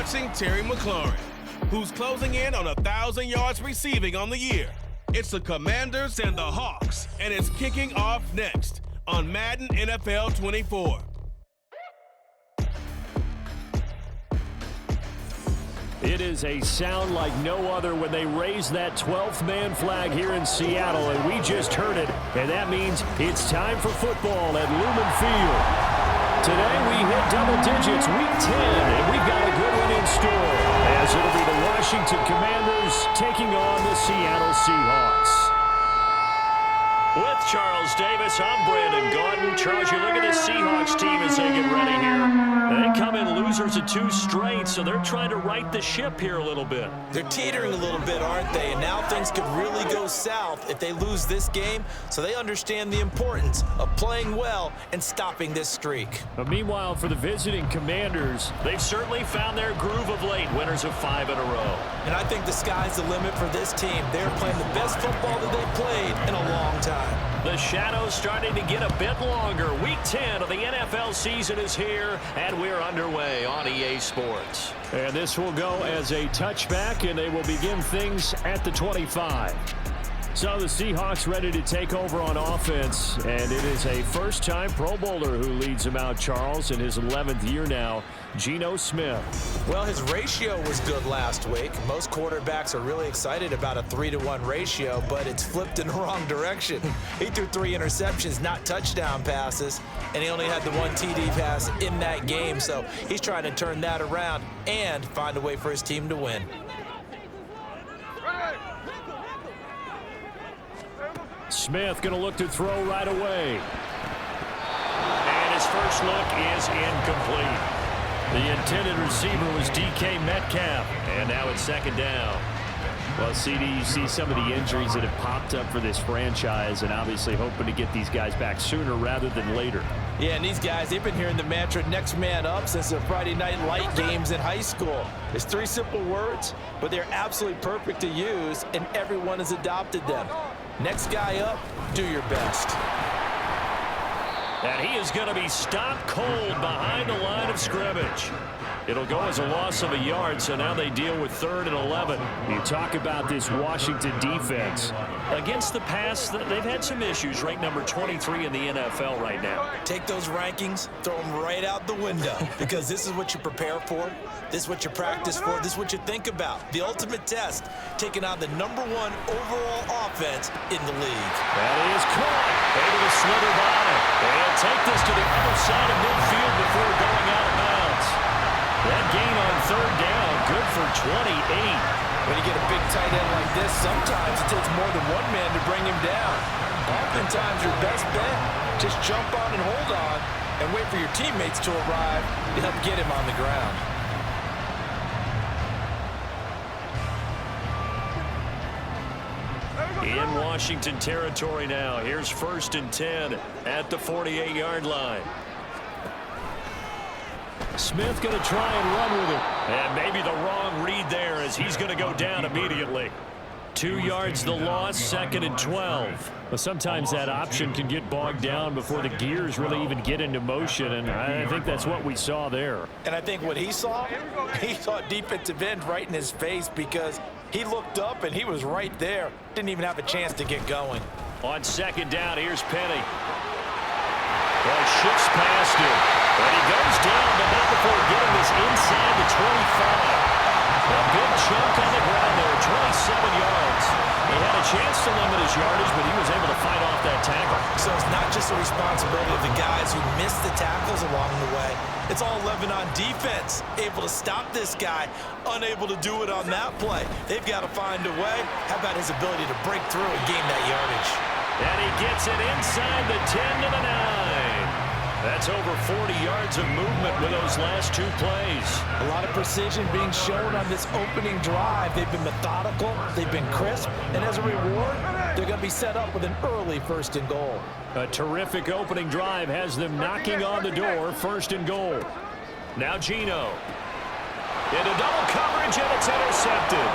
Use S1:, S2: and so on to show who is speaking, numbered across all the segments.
S1: watching Terry McLaurin, who's closing in on 1,000 yards receiving on the year. It's the Commanders and the Hawks, and it's kicking off next on Madden NFL 24.
S2: It is a sound like no other when they raise that 12th man flag here in Seattle, and we just heard it, and that means it's time for football at Lumen Field. Today we hit double digits, week 10, and we've got a good one in store, as it'll be the Washington Commanders taking on the Seattle Seahawks.
S3: With Charles Davis, I'm Brandon Gordon. Charles, you look at this Seahawks team as they get ready here. They come in losers of 2 straight, so they're trying to right the ship here a little bit.
S4: They're teetering a little bit, aren't they? And now things could really go south if they lose this game, so they understand the importance of playing well and stopping this streak.
S2: But meanwhile, for the visiting Commanders,
S3: they've certainly found their groove of late, winners of 5 in a row.
S4: And I think the sky's the limit for this team. They're playing the best football that they've played in a long time.
S3: The shadow's starting to get a bit longer. Week 10 of the NFL season is here, and we're underway on EA Sports.
S2: And this will go as a touchback, and they will begin things at the 25. So the Seahawks ready to take over on offense, and it is a first-time Pro Bowler who leads them out, Charles, in his 11th year now, Geno Smith.
S4: Well, his ratio was good last week. Most quarterbacks are really excited about a 3-to-1 ratio, but it's flipped in the wrong direction. He threw 3 interceptions, not touchdown passes, and he only had the 1 TD pass in that game, so he's trying to turn that around and find a way for his team to win.
S2: Smith going to look to throw right away.
S3: And his first look is incomplete.
S2: The intended receiver was DK Metcalf.
S3: And now it's second down.
S2: Well, CD, you see some of the injuries that have popped up for this franchise, and obviously hoping to get these guys back sooner rather than later.
S4: Yeah, and these guys, they've been hearing the mantra next man up since the Friday night light games in high school. It's 3 simple words, but they're absolutely perfect to use, and everyone has adopted them. Next guy up, do your best.
S3: And he is going to be stopped cold behind the line of scrimmage. It'll go as a loss of a yard, so now they deal with 3rd and 11.
S2: You talk about this Washington defense.
S3: Against the pass, they've had some issues, ranked number 23 in the NFL right now.
S4: Take those rankings, throw them right out the window, because this is what you prepare for, this is what you practice for, this is what you think about. The ultimate test, taking on the #1 overall offense in the league.
S3: That is caught. Able to slither by. They'll take this to the other side of midfield before going out of bounds. That gain on 3rd down, good for 28.
S4: When you get a big tight end like this, sometimes it takes more than one man to bring him down. Oftentimes, your best bet, just jump on and hold on and wait for your teammates to arrive to help get him on the ground.
S3: In Washington territory now. Here's 1st and 10 at the 48-yard line.
S2: Smith going to try and run with it.
S3: And maybe the wrong read there as he's going to go down immediately. 2 yards the loss, 2nd and 12.
S2: Well, sometimes that option can get bogged down before the gears really even get into motion, and I think that's what we saw there.
S4: And I think what he saw defensive end right in his face, because he looked up and he was right there. Didn't even have a chance to get going.
S3: On 2nd down, here's Penny. Well, shifts past him. And he goes down, but not before getting this inside the 25. A good chunk on the ground there, 27 yards. He had a chance to limit his yardage, but he was able to fight off that tackle.
S4: So it's not just the responsibility of the guys who missed the tackles along the way. It's all 11 on defense, able to stop this guy, unable to do it on that play. They've got to find a way. How about his ability to break through and gain that yardage?
S3: And he gets it inside the 10 to the 9. That's over 40 yards of movement with those last 2 plays.
S4: A lot of precision being shown on this opening drive. They've been methodical, they've been crisp, and as a reward, they're going to be set up with an early 1st and goal.
S2: A terrific opening drive has them knocking on the door, 1st and goal.
S3: Now Geno. Into double coverage, and it's intercepted.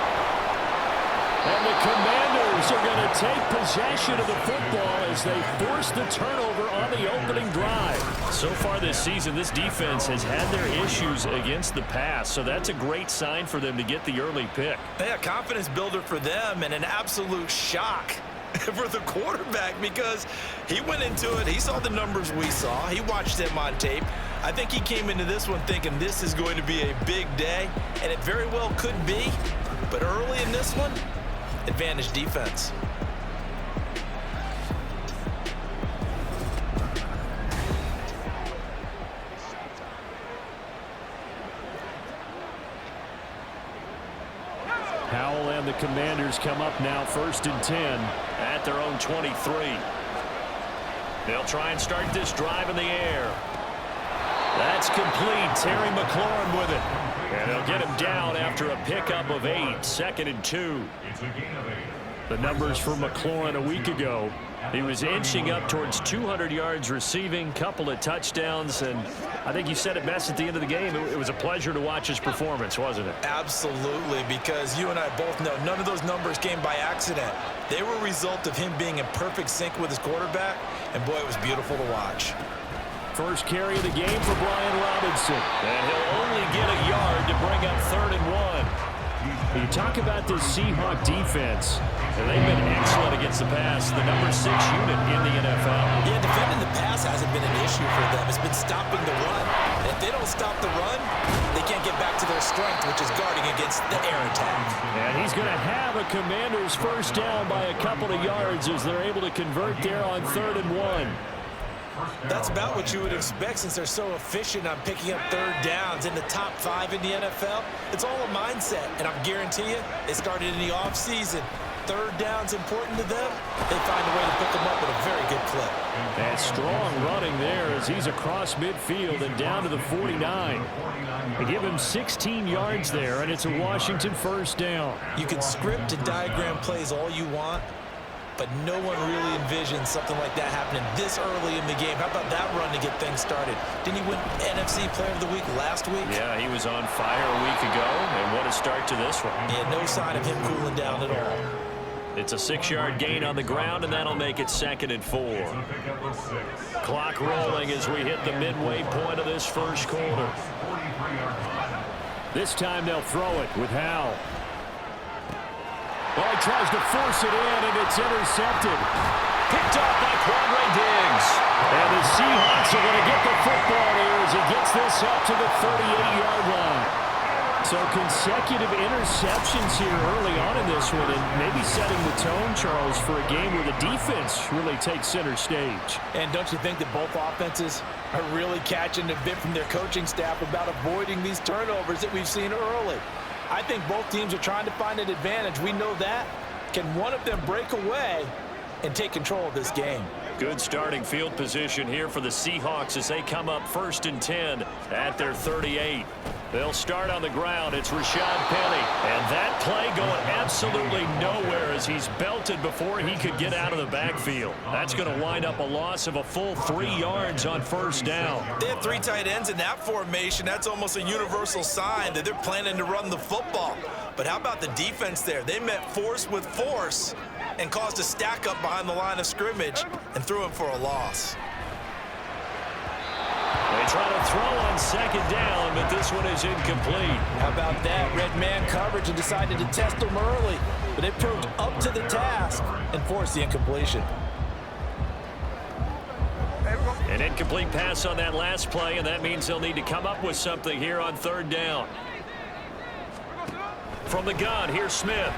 S2: And the Commanders are going to take possession of the football as they force the turnover on the opening drive.
S3: So far this season, this defense has had their issues against the pass, so that's a great sign for them to get the early pick.
S4: Yeah, confidence builder for them and an absolute shock for the quarterback because he went into it. He saw the numbers we saw. He watched them on tape. I think he came into this one thinking this is going to be a big day, and it very well could be. But early in this one, advantage defense.
S2: Howell and the Commanders come up now 1st and 10
S3: at their own 23. They'll try and start this drive in the air. That's complete. Terry McLaurin with it. And they'll get him down after a pickup of 8. 2nd and 2.
S2: The numbers for McLaurin a week ago.
S3: He was inching up towards 200 yards receiving, couple of touchdowns, and I think you said it best at the end of the game. It was a pleasure to watch his performance, wasn't it?
S4: Absolutely, because you and I both know none of those numbers came by accident. They were a result of him being in perfect sync with his quarterback, and boy, it was beautiful to watch.
S2: First carry of the game for Brian Robinson.
S3: And he'll only get a yard to bring up 3rd and 1.
S2: You talk about this Seahawk defense,
S3: and they've been excellent against the pass, the number 6 unit in the NFL.
S4: Yeah, defending the pass hasn't been an issue for them. It's been stopping the run. And if they don't stop the run, they can't get back to their strength, which is guarding against the air attack.
S2: And he's going to have a Commanders first down by a couple of yards as they're able to convert there on 3rd and 1.
S4: That's about what you would expect since they're so efficient on picking up 3rd downs in the top 5 in the NFL. It's all a mindset, and I guarantee you, they started in the offseason. 3rd down's important to them. They find a way to pick them up at a very good clip.
S2: And strong running there as he's across midfield and down to the 49. They give him 16 yards there, and it's a Washington first down.
S4: You can script and diagram plays all you want, but no one really envisions something like that happening this early in the game. How about that run to get things started? Didn't he win NFC Player of the Week last week?
S3: Yeah, he was on fire a week ago, and what a start to this one.
S4: Yeah, no sign of him cooling down at all.
S3: It's a 6-yard gain on the ground, and that'll make it 2nd and 4. Clock rolling as we hit the midway point of this first quarter.
S2: This time they'll throw it with Howell. Well, he tries to force it in, and it's intercepted.
S3: Picked off by Quandre Diggs.
S2: And the Seahawks are going to get the football here as he gets this up to the 38-yard line. So consecutive interceptions here early on in this one, and maybe setting the tone, Charles, for a game where the defense really takes center stage.
S4: And don't you think that both offenses are really catching a bit from their coaching staff about avoiding these turnovers that we've seen early? I think both teams are trying to find an advantage. We know that. Can one of them break away and take control of this game?
S3: Good starting field position here for the Seahawks as they come up 1st and 10 at their 38. They'll start on the ground. It's Rashad Penny. And that play going absolutely nowhere as he's belted before he could get out of the backfield. That's going to wind up a loss of a full 3 yards on 1st down.
S4: They have 3 tight ends in that formation. That's almost a universal sign that they're planning to run the football. But how about the defense there? They met force with force and caused a stack up behind the line of scrimmage and threw him for a loss.
S3: They try to throw on 2nd down, but this one is incomplete.
S4: How about that? Red man coverage and decided to test them early, but they proved up to the task and forced the incompletion.
S3: An incomplete pass on that last play, and that means they'll need to come up with something here on 3rd down. From the gun, here's Smith.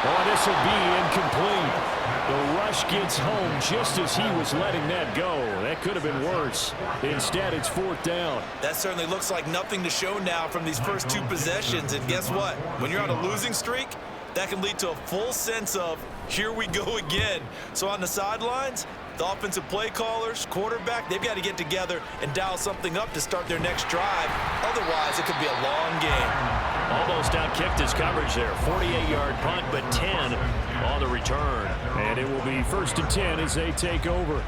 S2: Oh, this will be incomplete. The rush gets home just as he was letting that go. That could have been worse. Instead, it's 4th down.
S4: That certainly looks like nothing to show now from these first 2 possessions. And guess what? When you're on a losing streak, that can lead to a full sense of, here we go again. So on the sidelines, the offensive play callers, quarterback, they've got to get together and dial something up to start their next drive. Otherwise, it could be a long game.
S3: Almost outkicked his coverage there. 48-yard punt, but 10 on the return.
S2: And it will be 1st and 10 as they take over.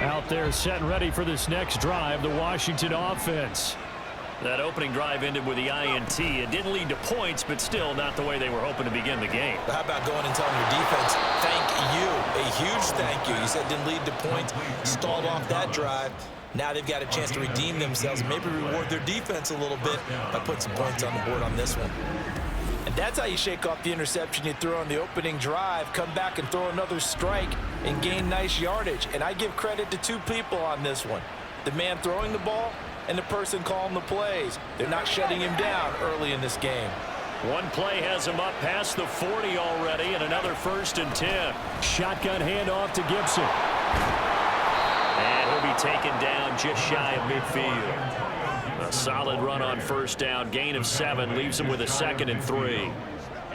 S2: Out there set and ready for this next drive, the Washington offense.
S3: That opening drive ended with the INT. It didn't lead to points, but still not the way they were hoping to begin the game.
S4: But how about going and telling your defense, thank you, a huge thank you. You said it didn't lead to points, stalled off that drive. Now they've got a chance to redeem themselves, maybe reward their defense a little bit by putting some points on the board on this one. And that's how you shake off the interception you threw on the opening drive, come back and throw another strike and gain nice yardage. And I give credit to two people on this one, the man throwing the ball and the person calling the plays. They're not shutting him down early in this game.
S3: One play has him up past the 40 already, and another 1st and 10.
S2: Shotgun handoff to Gibson.
S3: And he'll be taken down just shy of midfield. A solid run on 1st down, gain of 7, leaves him with a 2nd and 3.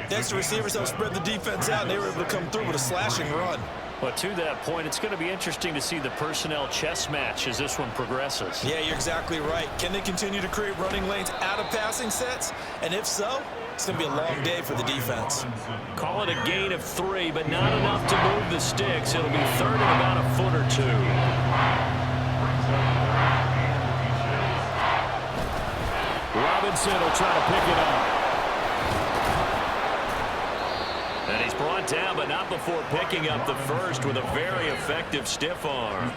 S4: Next, the receivers help spread the defense out, and they were able to come through with a slashing run.
S3: But to that point, it's going to be interesting to see the personnel chess match as this one progresses.
S4: Yeah, you're exactly right. Can they continue to create running lanes out of passing sets? And if so, it's going to be a long day for the defense.
S3: Call it a gain of 3, but not enough to move the sticks. It'll be 3rd and about a foot or 2.
S2: Robinson will try to pick it up.
S3: And he's brought down, but not before picking up the first with a very effective stiff arm.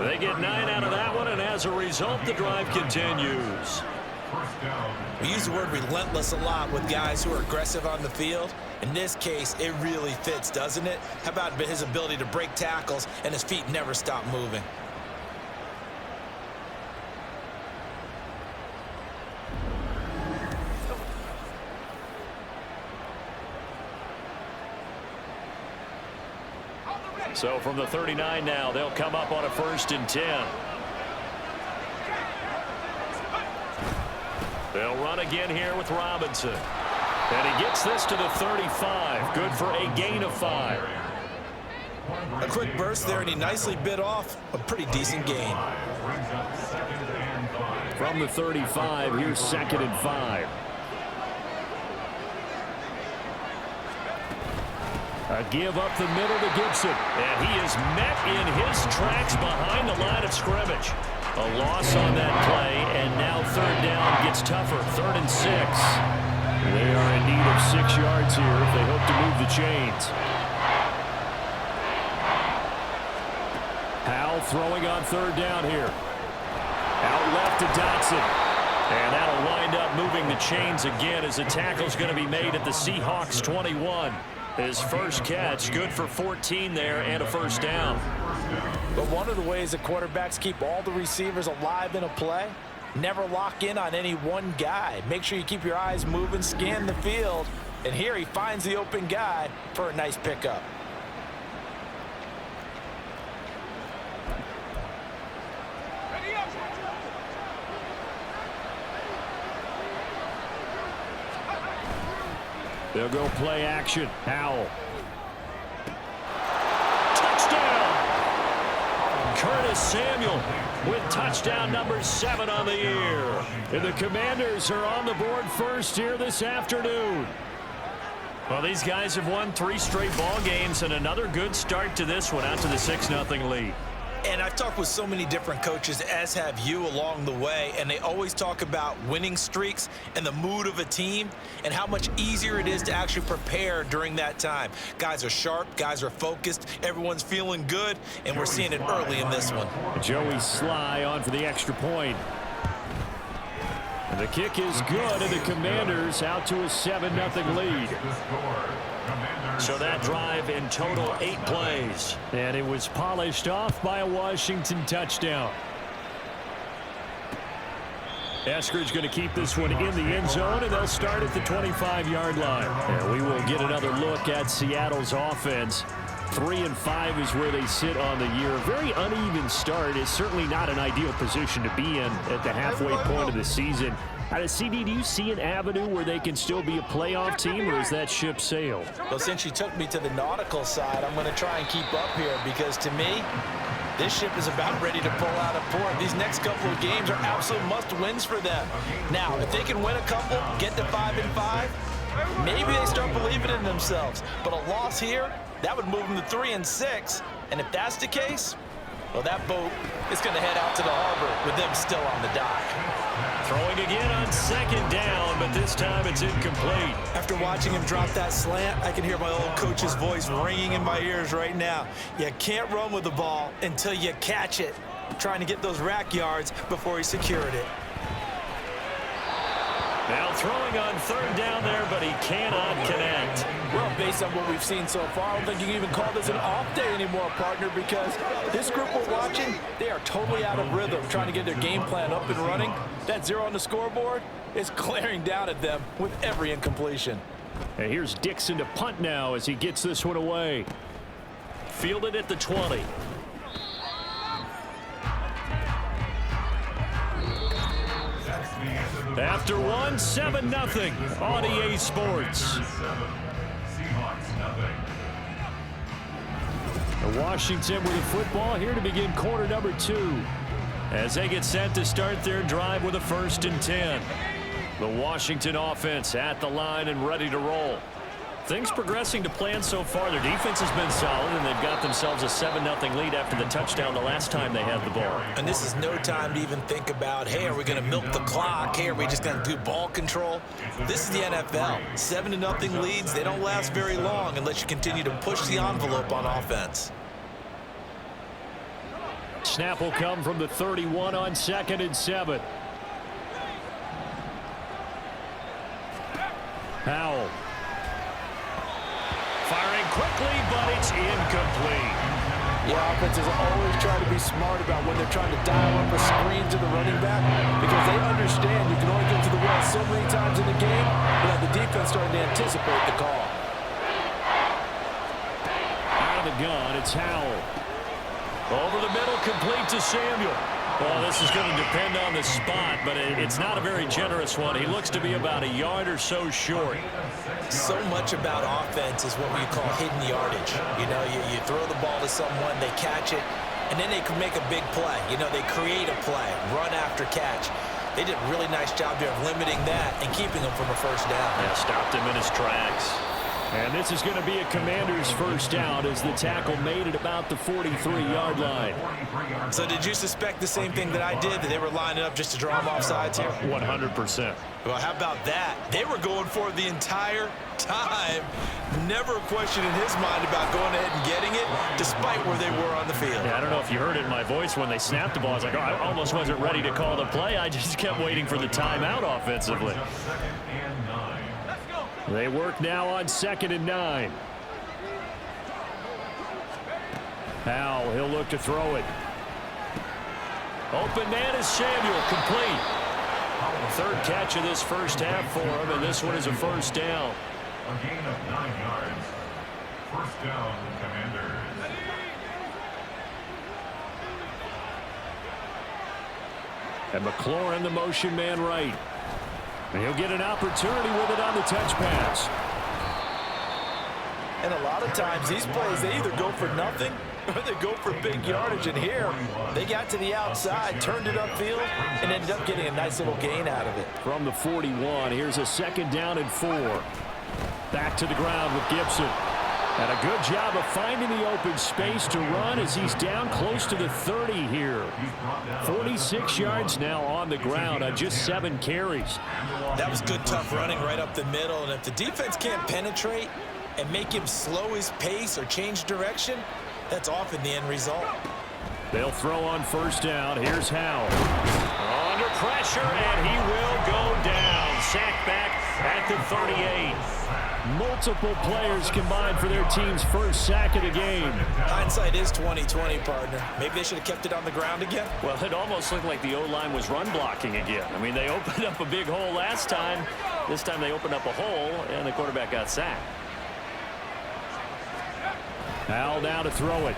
S3: They get 9 out of that one, and as a result, the drive continues.
S4: We use the word relentless a lot with guys who are aggressive on the field. In this case, it really fits, doesn't it? How about his ability to break tackles and his feet never stop moving?
S3: So from the 39 now, they'll come up on a 1st and 10. They'll run again here with Robinson. And he gets this to the 35. Good for a gain of 5.
S4: A quick burst there, and he nicely bit off a pretty decent gain.
S2: From the 35, here's 2nd and 5. A give up the middle to Gibson.
S3: And he is met in his tracks behind the line of scrimmage. A loss on that play, and now 3rd down gets tougher. 3rd and 6.
S2: They are in need of 6 yards here if they hope to move the chains. Powell throwing on 3rd down here. Out left to Dotson. And that'll wind up moving the chains again as the tackle's going to be made at the Seahawks 21. His first catch, good for 14 there and a 1st down.
S4: But one of the ways that quarterbacks keep all the receivers alive in a play, never lock in on any one guy. Make sure you keep your eyes moving, scan the field, and here he finds the open guy for a nice pickup.
S2: They'll go play action. Powell.
S3: Touchdown! Curtis Samuel with touchdown number 7 on the year.
S2: And the Commanders are on the board first here this afternoon.
S3: Well, these guys have won 3 straight ball games and another good start to this one out to the 6-0 lead.
S4: And I've talked with so many different coaches, as have you, along the way, and they always talk about winning streaks and the mood of a team and how much easier it is to actually prepare during that time. Guys are sharp, guys are focused, everyone's feeling good, and we're seeing it early in this one.
S2: Joey Sly on for the extra point. And the kick is good, and the Commanders out to a 7-0 lead.
S3: So that drive in total 8 plays.
S2: And it was polished off by a Washington touchdown. Eskridge going to keep this one in the end zone, and they'll start at the 25-yard line. And we will get another look at Seattle's offense. 3-5 is where they sit on the year. A very uneven start. Is certainly not an ideal position to be in at the halfway point of the season. CD, do you see an avenue where they can still be a playoff team, or is that ship sailed?
S4: Well, since you took me to the nautical side, I'm going to try and keep up here because, to me, this ship is about ready to pull out of port. These next couple of games are absolute must-wins for them. Now, if they can win a couple, get to 5-5, maybe they start believing in themselves. But a loss here, that would move them to 3-6. And if that's the case, Well, that boat is going to head out to the harbor with them still on the dock.
S3: Throwing again on second down, but this time it's incomplete.
S4: After watching him drop that slant, I can hear my old coach's voice ringing in my ears right now. You can't run with the ball until you catch it. Trying to get those rack yards before he secured it.
S3: Now throwing on third down there, but he cannot connect.
S5: Well, based on what we've seen so far, I don't think you can even call this an off day anymore, partner, because this group we're watching, they are totally out of rhythm, trying to get their game plan up and running. That 0 on the scoreboard is glaring down at them with every incompletion.
S2: And here's Dixon to punt now as he gets this one away.
S3: Fielded at the 20.
S2: After one, 7-0 on EA Sports. Washington with the football here to begin quarter number 2.
S3: As they get set to start their drive with a 1st and 10.
S2: The Washington offense at the line and ready to roll. Things progressing to plan so far. Their defense has been solid, and they've got themselves a 7-0 lead after the touchdown the last time they had the ball.
S4: And this is no time to even think about, hey, are we going to milk the clock? Hey, are we just going to do ball control? This is the NFL. 7-0 leads, they don't last very long unless you continue to push the envelope on offense.
S2: Snap will come from the 31 on 2nd and 7. Howell.
S3: Firing quickly, but it's incomplete.
S5: Yeah, offenses always try to be smart about when they're trying to dial up a screen to the running back, because they understand you can only get to the well so many times in the game without the defense starting to anticipate the call.
S2: Out of the gun, it's Howell.
S3: Over the middle, complete to Samuel.
S2: Well, this is going to depend on the spot, but it's not a very generous one. He looks to be about a yard or so short.
S4: So much about offense is what we call hidden yardage. You know, you throw the ball to someone, they catch it, and then they can make a big play. You know, they create a play, run after catch. They did a really nice job there of limiting that and keeping him from a 1st down.
S2: Yeah, stopped him in his tracks. And this is going to be a Commanders 1st down as the tackle made it about the 43-yard line.
S4: So did you suspect the same thing that I did, that they were lining up just to draw them off sides here?
S2: 100%.
S4: Well, how about that? They were going for it the entire time. Never a question in his mind about going ahead and getting it, despite where they were on the field.
S2: Yeah, I don't know if you heard it in my voice when they snapped the ball. I was like, oh, I almost wasn't ready to call the play. I just kept waiting for the timeout offensively. They work now on 2nd and 9. Howell, he'll look to throw it.
S3: Open man is Samuel, complete. 3rd catch of this 1st half for him, and this one is a 1st down.
S6: A gain of 9 yards. 1st down, Commanders.
S2: And McLaurin, the motion man right. And he'll get an opportunity with it on the touch pass.
S5: And a lot of times these plays, they either go for nothing or they go for big yardage. And here, they got to the outside, turned it upfield, and ended up getting a nice little gain out of it.
S2: From the 41, here's a 2nd down and 4. Back to the ground with Gibson. And a good job of finding the open space to run as he's down close to the 30 here. 46 yards now on the ground on just 7 carries.
S4: That was good, tough running right up the middle. And if the defense can't penetrate and make him slow his pace or change direction, that's often the end result.
S2: They'll throw on 1st down. Here's Howell.
S3: Under pressure, and he will go down. Sacked back at the 38.
S2: Multiple players combined for their team's 1st sack of the game.
S4: Hindsight is 20/20, partner. Maybe they should have kept it on the ground again.
S3: Well, it almost looked like the O-line was run blocking again. I mean, they opened up a big hole last time. This time they opened up a hole, and the quarterback got sacked.
S2: Howell now to throw it.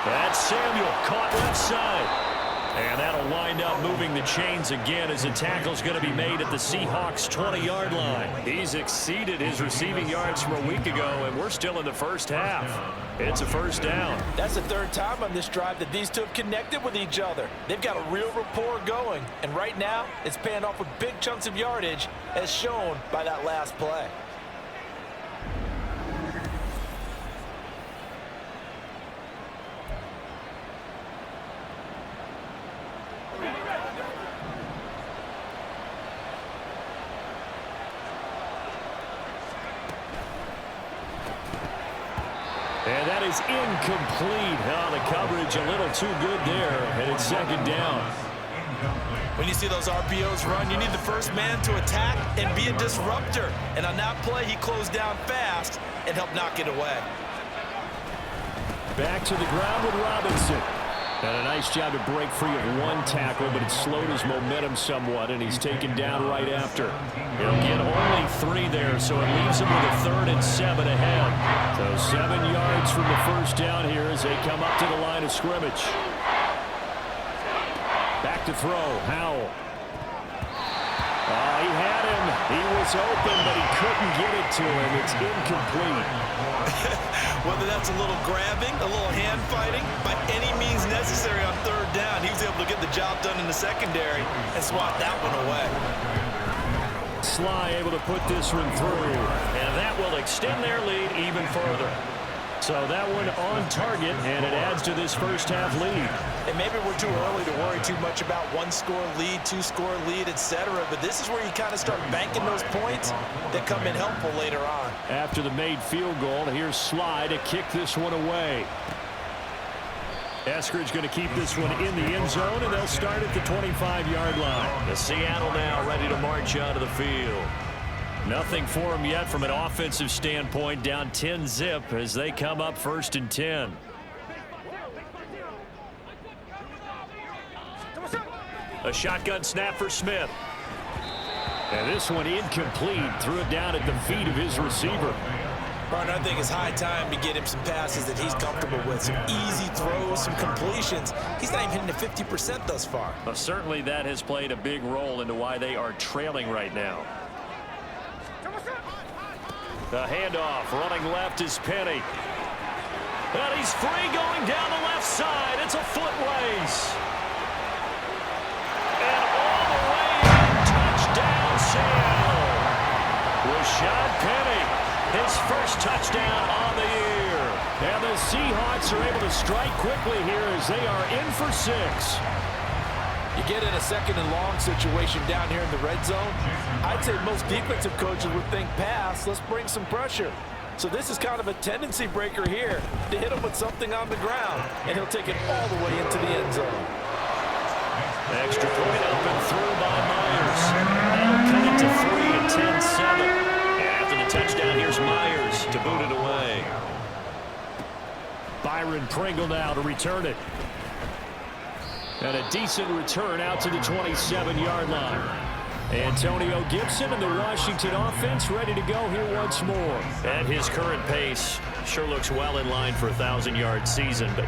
S3: That's Samuel, caught left side. And that'll wind up moving the chains again as the tackle's going to be made at the Seahawks' 20-yard line. He's exceeded his receiving yards from a week ago, and we're still in the 1st half. It's a 1st down.
S5: That's the 3rd time on this drive that these two have connected with each other. They've got a real rapport going, and right now it's paying off with big chunks of yardage, as shown by that last play.
S2: And that is incomplete. Oh, the coverage a little too good there, and it's second down.
S4: When you see those RPOs run, you need the first man to attack and be a disruptor. And on that play, he closed down fast and helped knock it away.
S2: Back to the ground with Robinson. And a nice job to break free of one tackle, but it slowed his momentum somewhat, and he's taken down right after. He'll get only 3 there, so it leaves him with a 3rd and 7 ahead. So 7 yards from the first down here as they come up to the line of scrimmage. Back to throw, Howell. Oh, he had him. He was open, but he couldn't get it to him. It's incomplete.
S4: Whether that's a little grabbing, a little hand fighting, by any means necessary on 3rd down, he was able to get the job done in the secondary and swat that one away.
S2: Sly able to put this one through.
S3: And that will extend their lead even further.
S2: So that one on target, and it adds to this first half lead.
S4: And maybe we're too early to worry too much about 1-score lead, 2-score lead, etc. But this is where you kind of start banking those points that come in helpful later on.
S2: After the made field goal, here's Sly to kick this one away. Eskridge going to keep this one in the end zone, and they'll start at the 25-yard line.
S3: The Seattle now ready to march out of the field.
S2: Nothing for them yet from an offensive standpoint, down 10-zip as they come up 1st and 10. A shotgun snap for Smith. And this one incomplete. Threw it down at the feet of his receiver.
S4: Partner, I think it's high time to get him some passes that he's comfortable with. Some easy throws, some completions. He's not even hitting the 50% thus far.
S2: Well, certainly that has played a big role into why they are trailing right now. The handoff, running left is Penny. And he's free going down the left side. It's a foot race. And all the way in, touchdown Seattle. Rashad Penny, his first touchdown on the year. And the Seahawks are able to strike quickly here as they are in for 6.
S5: You get in a 2nd and long situation down here in the red zone, I'd say most defensive coaches would think pass, let's bring some pressure. So this is kind of a tendency breaker here to hit him with something on the ground, and he'll take it all the way into the end zone.
S2: Extra point up and through by Myers. That'll cut it to 3 at 10-7. After the touchdown, here's Myers to boot it away. Byron Pringle now to return it. And a decent return out to the 27-yard line. Antonio Gibson and the Washington offense ready to go here once more.
S3: At his current pace, sure looks well in line for a 1,000-yard season, but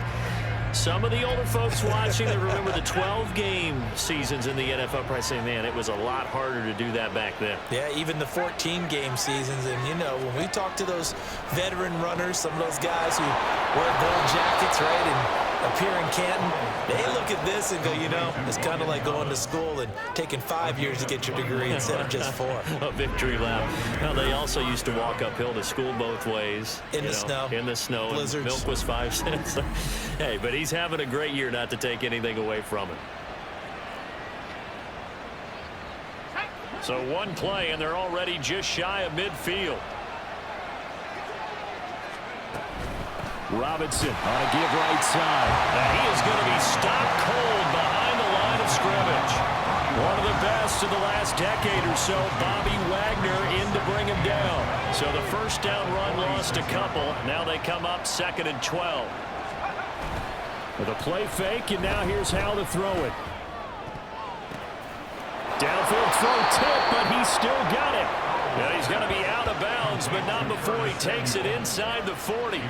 S3: some of the older folks watching that remember the 12-game seasons in the NFL probably say, man, it was a lot harder to do that back then.
S4: Yeah, even the 14-game seasons. And, you know, when we talk to those veteran runners, some of those guys who wear gold jackets, right, and appear in Canton, they look at this and go, you know, it's kind of like going to school and taking 5 years to get your degree instead of just 4.
S3: A victory lap. Now, they also used to walk uphill to school both ways.
S4: In the snow.
S3: In the snow.
S4: Blizzards.
S3: Milk was 5 cents. Hey, but he's having a great year, not to take anything away from it. So one play, and they're already just shy of midfield.
S2: Robinson on a give right side.
S3: Now he is going to be stopped cold behind the line of scrimmage.
S2: One of the best of the last decade or so, Bobby Wagner in to bring him down.
S3: So the first down run lost a couple. Now they come up 2nd and 12.
S2: With a play fake, and now here's how to throw it. Downfield throw tip, but he's still got it.
S3: Now he's going to be out of bounds, but not before he takes it inside the 40.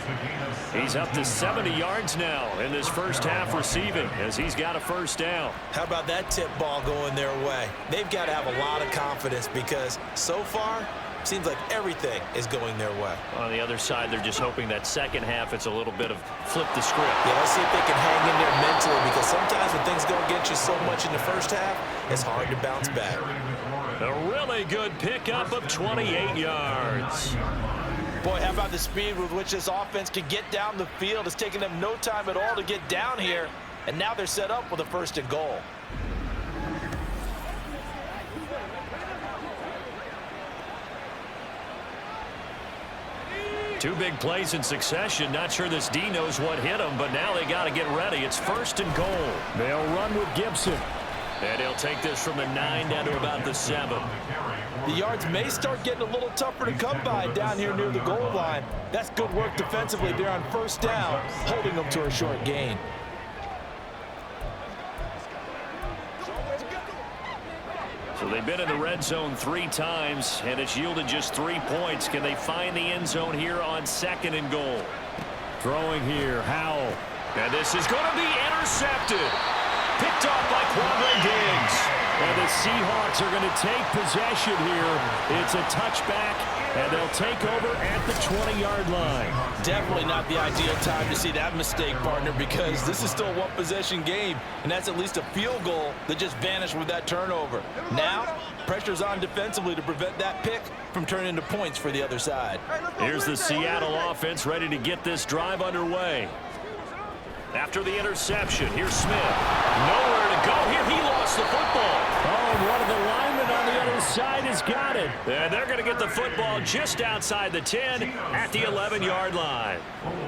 S2: He's up to 70 yards now in this first half receiving as he's got a first down.
S4: How about that tip ball going their way? They've got to have a lot of confidence because so far, seems like everything is going their way.
S3: On the other side, they're just hoping that second half it's a little bit of flip the script.
S4: Yeah, let's see if they can hang in there mentally because sometimes when things go against you so much in the first half, it's hard to bounce back.
S3: A really good pickup of 28 yards.
S5: Boy, how about the speed with which this offense can get down the field? It's taken them no time at all to get down here, and now they're set up with a 1st and goal.
S3: Two big plays in succession. Not sure this D knows what hit him, but now they got to get ready. It's 1st and goal.
S2: They'll run with Gibson.
S3: And he'll take this from the 9 down to about the 7.
S5: The yards may start getting a little tougher to come by down here near the goal line. That's good work defensively there on 1st down, holding them to a short gain.
S3: So they've been in the red zone 3 times, and it's yielded just 3 points. Can they find the end zone here on 2nd and goal?
S2: Throwing here, Howell.
S3: And this is going to be intercepted. Picked off by Quadre Diggs.
S2: And the Seahawks are going to take possession here. It's a touchback, and they'll take over at the 20-yard line.
S5: Definitely not the ideal time to see that mistake, partner, because this is still a one-possession game, and that's at least a field goal that just vanished with that turnover. Now, pressure's on defensively to prevent that pick from turning into points for the other side.
S3: Here's the Seattle offense ready to get this drive underway. After the interception, here's Smith. Nowhere to go here. He lost the football.
S2: Oh, and one of the linemen on the other side has got it.
S3: And they're going to get the football just outside the 10 at the 11-yard line.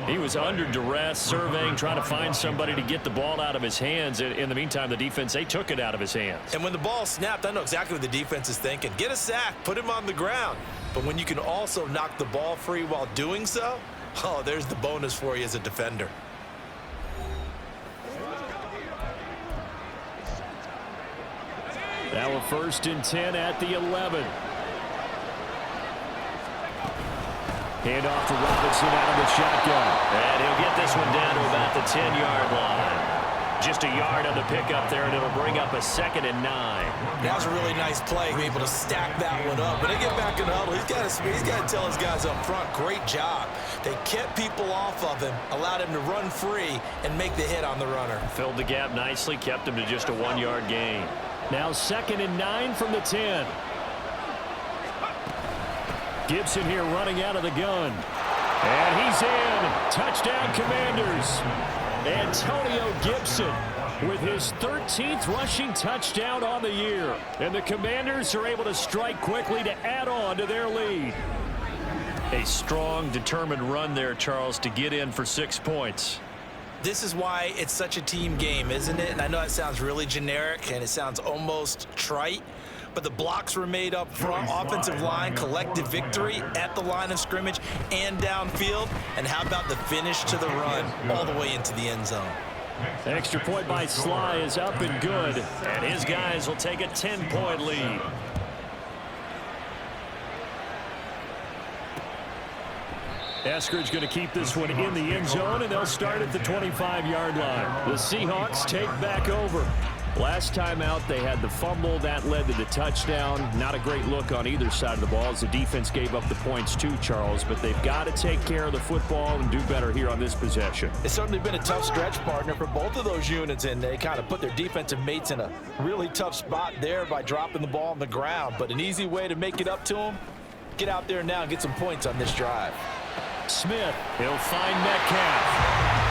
S3: He was under duress, surveying, trying to find somebody to get the ball out of his hands. In the meantime, the defense, they took it out of his hands.
S4: And when the ball snapped, I know exactly what the defense is thinking. Get a sack, put him on the ground. But when you can also knock the ball free while doing so, oh, there's the bonus for you as a defender.
S2: Now a 1st and 10 at the 11. Hand off to Robinson out of the shotgun.
S3: And he'll get this one down to about the 10-yard line. Just a yard on the pickup there, and it'll bring up a 2nd and 9.
S4: That was a really nice play, be able to stack that one up. When they get back in the huddle, he's got to tell his guys up front, great job. They kept people off of him, allowed him to run free, and make the hit on the runner.
S3: Filled the gap nicely, kept him to just a 1-yard gain.
S2: Now 2nd and 9 from the 10. Gibson here running out of the gun. And he's in. Touchdown, Commanders. Antonio Gibson with his 13th rushing touchdown on the year. And the Commanders are able to strike quickly to add on to their lead.
S3: A strong, determined run there, Charles, to get in for 6 points.
S4: This is why it's such a team game, isn't it? And I know it sounds really generic and it sounds almost trite, but the blocks were made up front, offensive line, collective victory at the line of scrimmage and downfield. And how about the finish to the run all the way into the end zone?
S2: Extra point by Sly is up and good.
S3: And his guys will take a 10-point lead.
S2: Eskridge going to keep this one in the end zone, and they'll start at the 25-yard line. The Seahawks take back over. Last time out, they had the fumble. That led to the touchdown. Not a great look on either side of the ball as the defense gave up the points too, Charles. But they've got to take care of the football and do better here on this possession.
S5: It's certainly been a tough stretch, partner, for both of those units, and they kind of put their defensive mates in a really tough spot there by dropping the ball on the ground. But an easy way to make it up to them, get out there now and get some points on this drive.
S2: Smith, he'll find Metcalf.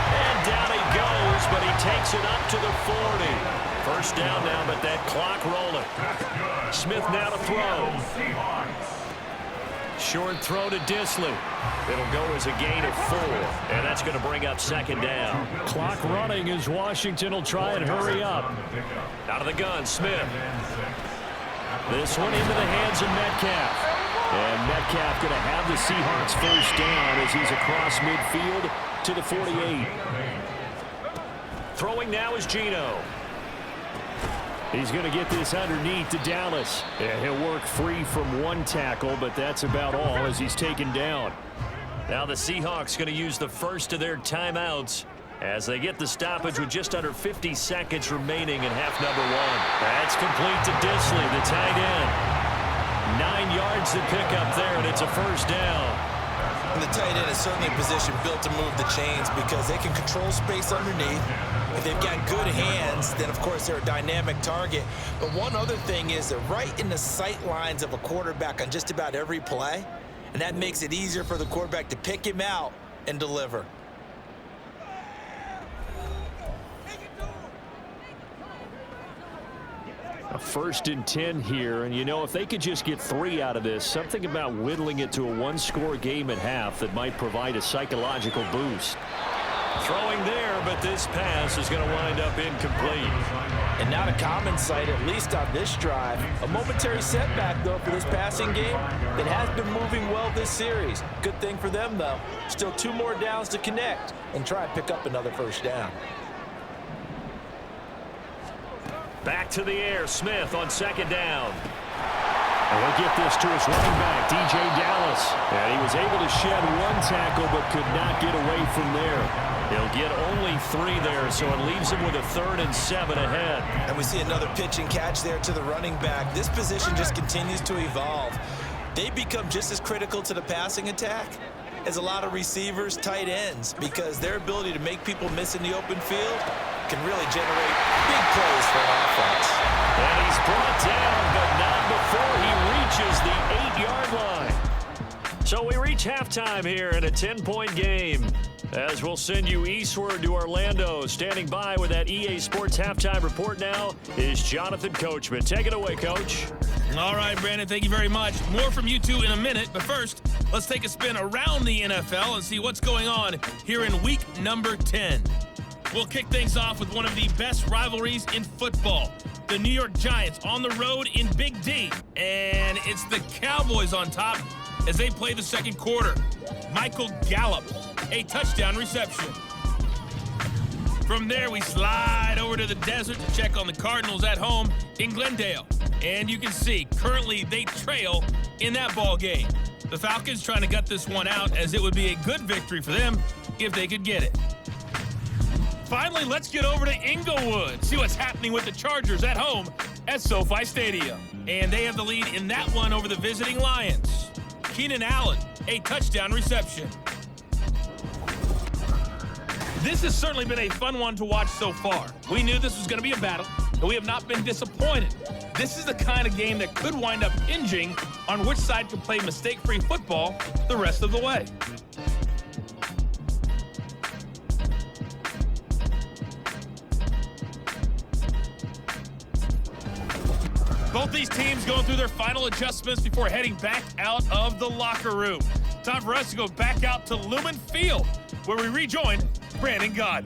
S3: And down he goes, but he takes it up to the 40. First down now, but that clock rolling. Smith now to throw. Short throw to Disley. It'll go as a gain of 4, and that's going to bring up 2nd down.
S2: Clock running as Washington will try and hurry up.
S3: Out of the gun, Smith.
S2: This one into the hands of Metcalf. And Metcalf going to have the Seahawks first down as he's across midfield to the 48.
S3: Throwing now is Geno.
S2: He's going to get this underneath to Dallas. Yeah, he'll work free from one tackle, but that's about all as he's taken down.
S3: Now the Seahawks going to use the first of their timeouts as they get the stoppage with just under 50 seconds remaining in half number 1. That's complete to Disley, the tight end. 9 yards to pick up there, and it's a first down.
S4: And the tight end is certainly a position built to move the chains because they can control space underneath. If they've got good hands, then of course they're a dynamic target. But one other thing is they're right in the sight lines of a quarterback on just about every play, and that makes it easier for the quarterback to pick him out and deliver.
S2: A 1st and 10 here, and you know, if they could just get 3 out of this, something about whittling it to a 1-score game at half that might provide a psychological boost.
S3: Throwing there, but this pass is going to wind up incomplete.
S5: And not a common sight, at least on this drive. A momentary setback, though, for this passing game that has been moving well this series. Good thing for them, though. Still 2 more downs to connect and try and pick up another 1st down.
S2: Back to the air, Smith on 2nd down. And we'll get this to his running back, DJ Dallas. And he was able to shed 1 tackle but could not get away from there.
S3: He'll get only 3 there, so it leaves him with a 3rd and 7 ahead.
S4: And we see another pitch and catch there to the running back. This position just continues to evolve. They become just as critical to the passing attack as a lot of receivers, tight ends, because their ability to make people miss in the open field can really generate big plays for an offense.
S3: And he's brought down, but not before he reaches the 8-yard line.
S2: So we reach halftime here in a 10-point game. As we'll send you eastward to Orlando. Standing by with that EA Sports halftime report now is Jonathan Coachman. Take it away, Coach.
S1: All right, Brandon, thank you very much. More from you two in a minute, but first, let's take a spin around the NFL and see what's going on here in week number 10. We'll kick things off with one of the best rivalries in football. The New York Giants on the road in Big D, and it's the Cowboys on top as they play the 2nd quarter. Michael Gallup, a touchdown reception. From there, we slide over to the desert to check on the Cardinals at home in Glendale. And you can see, currently they trail in that ball game. The Falcons trying to gut this one out, as it would be a good victory for them if they could get it. Finally, let's get over to Inglewood, see what's happening with the Chargers at home at SoFi Stadium. And they have the lead in that one over the visiting Lions. Keenan Allen, a touchdown reception. This has certainly been a fun one to watch so far. We knew this was going to be a battle, and we have not been disappointed. This is the kind of game that could wind up hinging on which side can play mistake-free football the rest of the way. Both these teams going through their final adjustments before heading back out of the locker room. Time for us to go back out to Lumen Field, where we rejoin Brandon Gaud.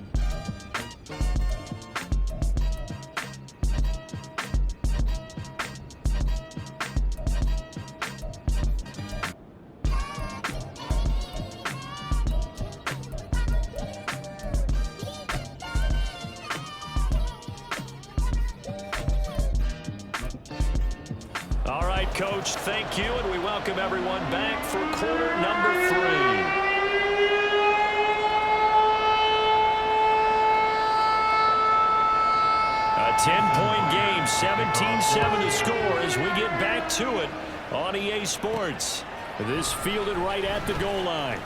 S2: All right, Coach, thank you, and we welcome everyone back for quarter number 3. A 10-point game, 17-7 to score as we get back to it on EA Sports. This fielded right at the goal line.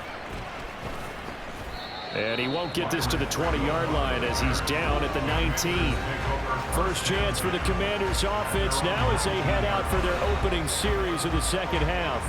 S2: And he won't get this to the 20-yard line as he's down at the 19. First chance for the Commanders offense now as they head out for their opening series of the 2nd half.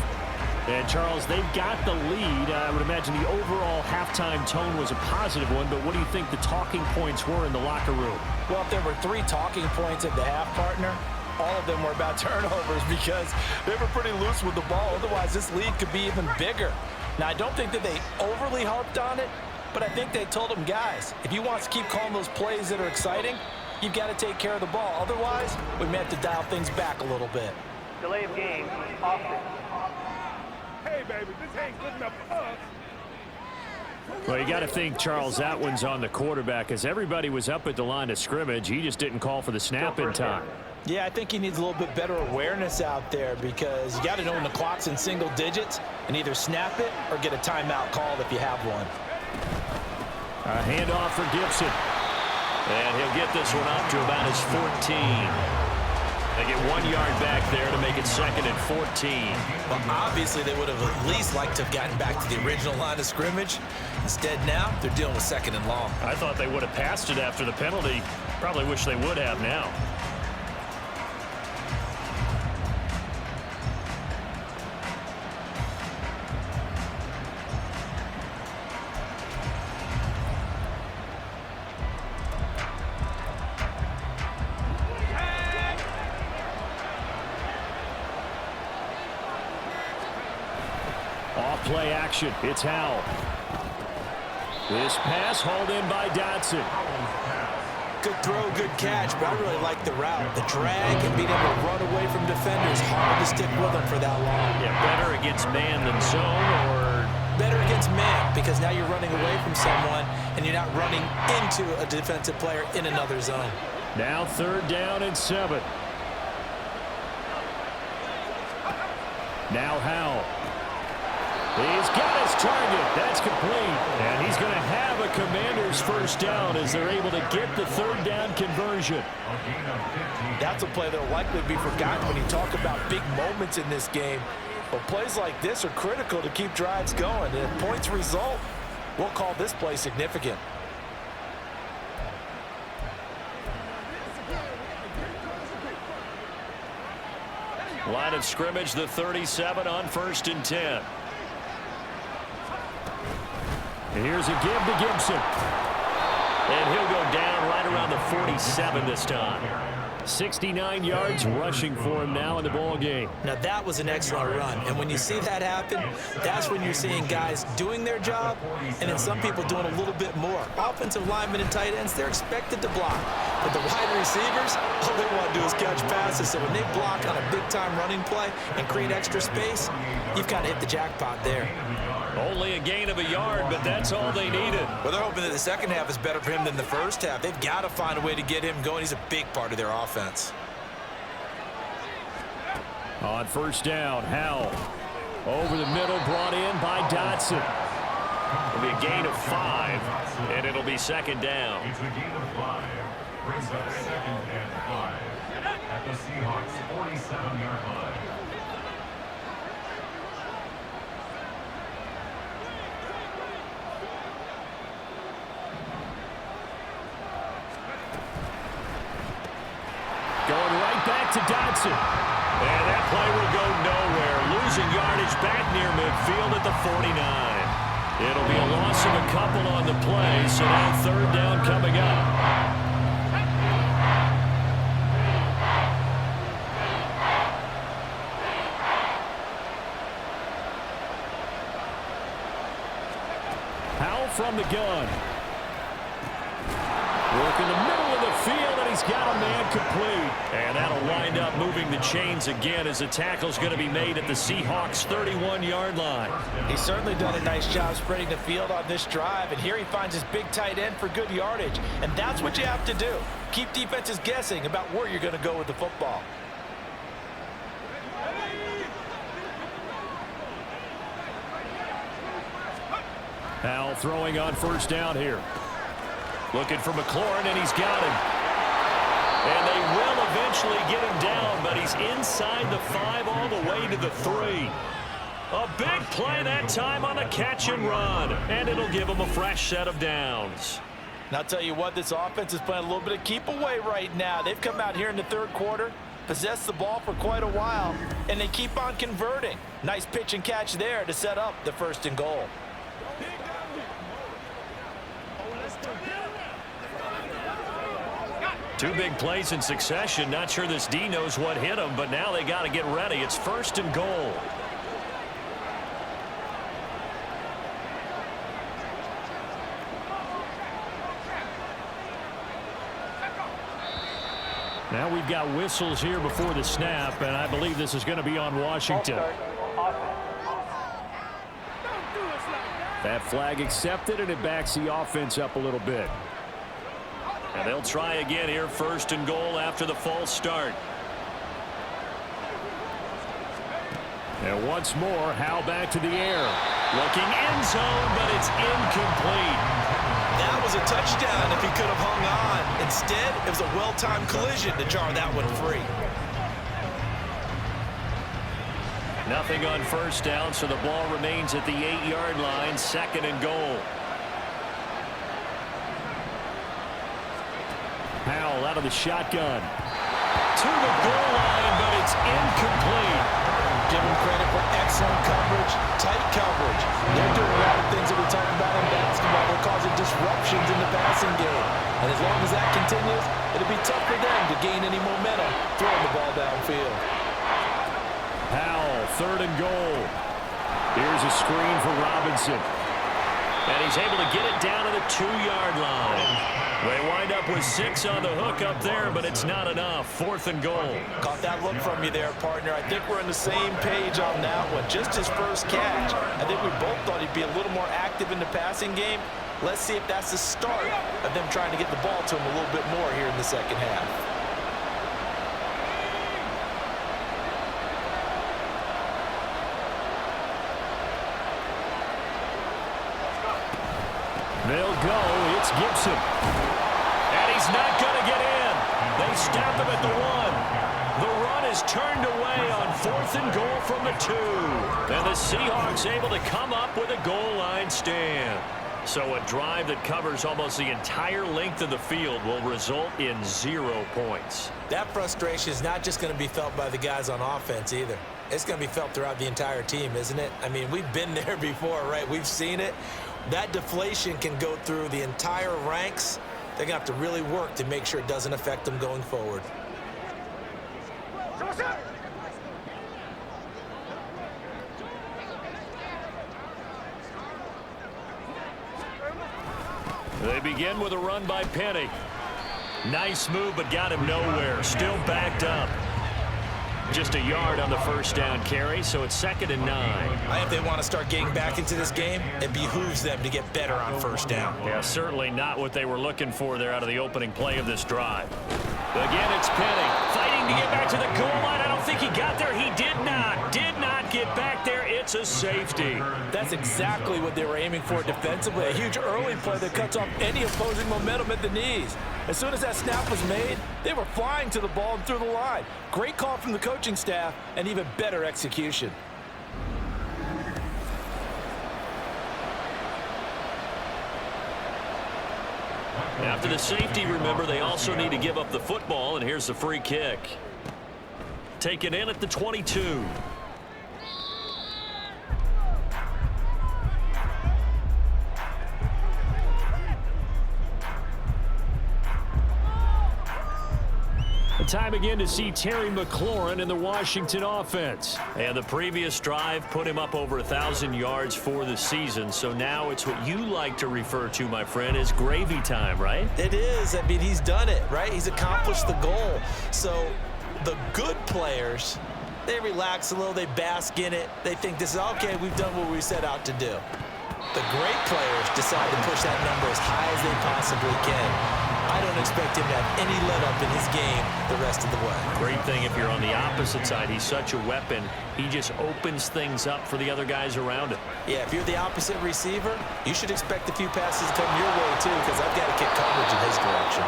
S2: And, Charles, they've got the lead. I would imagine the overall halftime tone was a positive one, but what do you think the talking points were in the locker room?
S5: Well, if there were 3 talking points at the half, partner, all of them were about turnovers because they were pretty loose with the ball. Otherwise, this lead could be even bigger. Now, I don't think that they overly harped on it, but I think they told them, guys, if you want to keep calling those plays that are exciting, you've got to take care of the ball. Otherwise, we may have to dial things back a little bit.
S7: Delay of game, offense.
S6: Hey, baby, this ain't good enough for us.
S2: Well, you got to think, Charles, that one's on the quarterback as everybody was up at the line of scrimmage. He just didn't call for the snap in time.
S5: Yeah, I think he needs a little bit better awareness out there because you got to know when the clock's in single digits and either snap it or get a timeout called if you have one.
S2: A handoff for Gibson.
S3: And he'll get this one up to about his 14. They get 1 yard back there to make it 2nd and 14.
S4: Well, obviously, they would have at least liked to have gotten back to the original line of scrimmage. Instead, now, they're dealing with 2nd and long.
S2: I thought they would have passed it after the penalty. Probably wish they would have now. action. It's Howell. This pass hauled in by Dotson.
S4: Good throw, good catch, but I really like the route. The drag and being able to run away from defenders, hard to stick with them for that long.
S3: Yeah, better against man than zone, or
S4: better against man, because now you're running away from someone and you're not running into a defensive player in another zone.
S2: Now 3rd down and 7. Now Howell. He's got his target. That's complete. And he's going to have a Commanders first down as they're able to get the 3rd down conversion.
S5: That's a play that will likely be forgotten when you talk about big moments in this game. But plays like this are critical to keep drives going. And if points result, we'll call this play significant.
S3: line of scrimmage, the 37 on 1st and 10.
S2: And here's a give to Gibson.
S3: And he'll go down right around the 47 this time.
S2: 69 yards rushing for him now in the ball game.
S4: Now that was an excellent run, and when you see that happen, that's when you're seeing guys doing their job and then some people doing a little bit more. Offensive linemen and tight ends, they're expected to block, but the wide receivers, all they want to do is catch passes. So when they block on a big-time running play and create extra space, you've kind of hit the jackpot there.
S3: Only a gain of a yard, but that's all they needed.
S4: Well, they're hoping that the second half is better for him than the first half. They've got to find a way to get him going. He's a big part of their offense.
S2: On 1st down, Howell. Over the middle, brought in by Dotson.
S3: It'll be a gain of 5, and it'll be 2nd down.
S6: It's a gain of 5. Brings up 2nd and 5 at the Seahawks' 47-yard line.
S2: Going right back to Dotson.
S3: And that play will go nowhere. Losing yardage back near midfield at the 49. It'll be a loss of a couple on the play, so now 3rd down coming up.
S2: Howell from the gun. Work in the middle of the field, and he's got a man complete. And that'll wind up moving the chains again as the tackle's going to be made at the Seahawks' 31-yard line.
S5: He's certainly done a nice job spreading the field on this drive, and here he finds his big tight end for good yardage. And that's what you have to do. Keep defenses guessing about where you're going to go with the football.
S2: Howell throwing on 1st down here.
S3: Looking for McLaurin, and he's got him. And they will eventually get him down, but he's inside the 5 all the way to the 3. A big play that time on a catch and run, and it'll give him a fresh set of downs.
S5: And I'll tell you what, this offense is playing a little bit of keep away right now. They've come out here in the 3rd quarter, possessed the ball for quite a while, and they keep on converting. Nice pitch and catch there to set up the 1st and goal.
S3: Two big plays in succession. Not sure this D knows what hit him, but now they got to get ready. It's 1st and goal.
S2: Now we've got whistles here before the snap, and I believe this is going to be on Washington. That flag accepted, and it backs the offense up a little bit.
S3: And they'll try again here, 1st and goal after the false start.
S2: And once more, Howell back to the air.
S3: Looking end zone, but it's incomplete.
S4: That was a touchdown if he could have hung on. Instead, it was a well-timed collision to jar that one free.
S3: Nothing on 1st down, so the ball remains at the 8-yard line, 2nd and goal.
S2: Howell out of the shotgun.
S3: To the goal line, but it's incomplete.
S5: Give them credit for excellent coverage, tight coverage. They're doing a lot of things that we talk about in basketball. They're causing disruptions in the passing game. And as long as that continues, it'll be tough for them to gain any momentum throwing the ball downfield.
S2: Howell, 3rd and goal. Here's a screen for Robinson.
S3: And he's able to get it down to the 2-yard line. They wind up with 6 on the hook up there, but it's not enough. 4th and goal.
S5: Caught that look from you there, partner. I think we're on the same page on that one. Just his first catch. I think we both thought he'd be a little more active in the passing game. Let's see if that's the start of them trying to get the ball to him a little bit more here in the second half.
S2: They'll go. It's Gibson.
S3: And he's not going to get in. They stop him at the 1. The run is turned away on 4th and goal from the 2. And the Seahawks able to come up with a goal line stand. So a drive that covers almost the entire length of the field will result in 0 points.
S4: That frustration is not just going to be felt by the guys on offense either. It's going to be felt throughout the entire team, isn't it? I mean, we've been there before, right? We've seen it. That deflation can go through the entire ranks. They're going to have to really work to make sure it doesn't affect them going forward.
S3: They begin with a run by Penny. Nice move, but got him nowhere. Still backed up. Just a yard on the first down carry, so it's 2nd and 9.
S4: If they want to start getting back into this game, it behooves them to get better on first down.
S3: Yeah, certainly not what they were looking for there out of the opening play of this drive. Again, it's Penny fighting to get back to the goal line. I don't think he got there. He did not get back there. It's a safety.
S5: That's exactly what they were aiming for defensively. A huge early play that cuts off any opposing momentum at the knees. As soon as that snap was made, they were flying to the ball and through the line. Great call from the coaching staff and even better execution.
S3: After the safety, remember, they also need to give up the football, and here's the free kick. Taken in at the 22.
S2: Time again to see Terry McLaurin in the Washington offense.
S3: And the previous drive put him up over 1,000 yards for the season. So now it's what you like to refer to, my friend, as gravy time, right?
S4: It is. I mean, he's done it, right? He's accomplished the goal. So the good players, they relax a little, they bask in it. They think this is okay, we've done what we set out to do. The great players decide to push that number as high as they possibly can. I don't expect him to have any let-up in his game the rest of the way.
S3: Great thing if you're on the opposite side. He's such a weapon. He just opens things up for the other guys around him.
S4: Yeah, if you're the opposite receiver, you should expect a few passes to come your way, too, because I've got to kick coverage in his direction.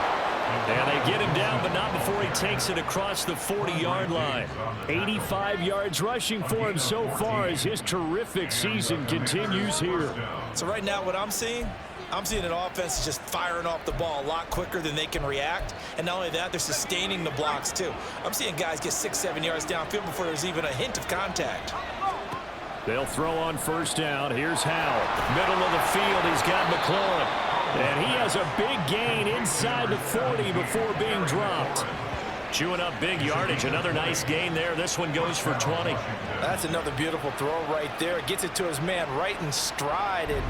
S3: And they get him down, but not before he takes it across the 40-yard line.
S2: 85 yards rushing for him so far as his terrific season continues here.
S4: So right now what I'm seeing an offense that's just firing off the ball a lot quicker than they can react. And not only that, they're sustaining the blocks, too. I'm seeing guys get 6-7 yards downfield before there's even a hint of contact.
S2: They'll throw on first down. Here's Howell. Middle of the field, he's got McLaurin. And he has a big gain inside the 40 before being dropped.
S3: Chewing up big yardage. Another nice gain there. This one goes for 20.
S5: That's another beautiful throw right there. Gets it to his man right in stride. And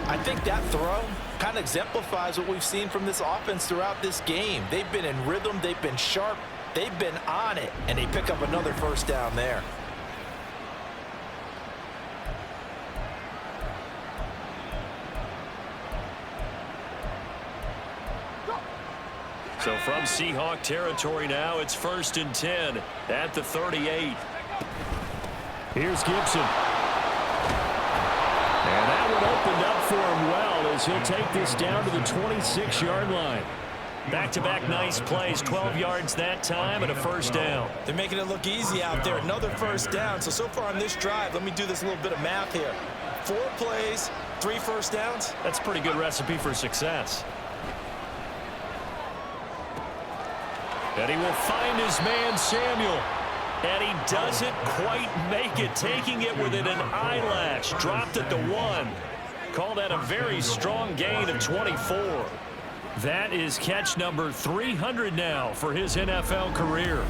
S5: I think that throw kind of exemplifies what we've seen from this offense throughout this game. They've been in rhythm. They've been sharp. They've been on it. And they pick up another first down there.
S3: So from Seahawk territory now, it's 1st and 10 at the 38.
S2: Here's Gibson. And that one opened up for him well as he'll take this down to the 26-yard line.
S3: Back-to-back nice plays, 12 yards that time and a first down.
S4: They're making it look easy out there. Another first down. So far on this drive, let me do this little bit of math here. 4 plays, 3 first downs.
S3: That's a pretty good recipe for success. And he will find his man, Samuel. And he doesn't quite make it, taking it within an eyelash. Dropped at the 1. Call that a very strong gain of 24.
S2: That is catch number 300 now for his NFL career.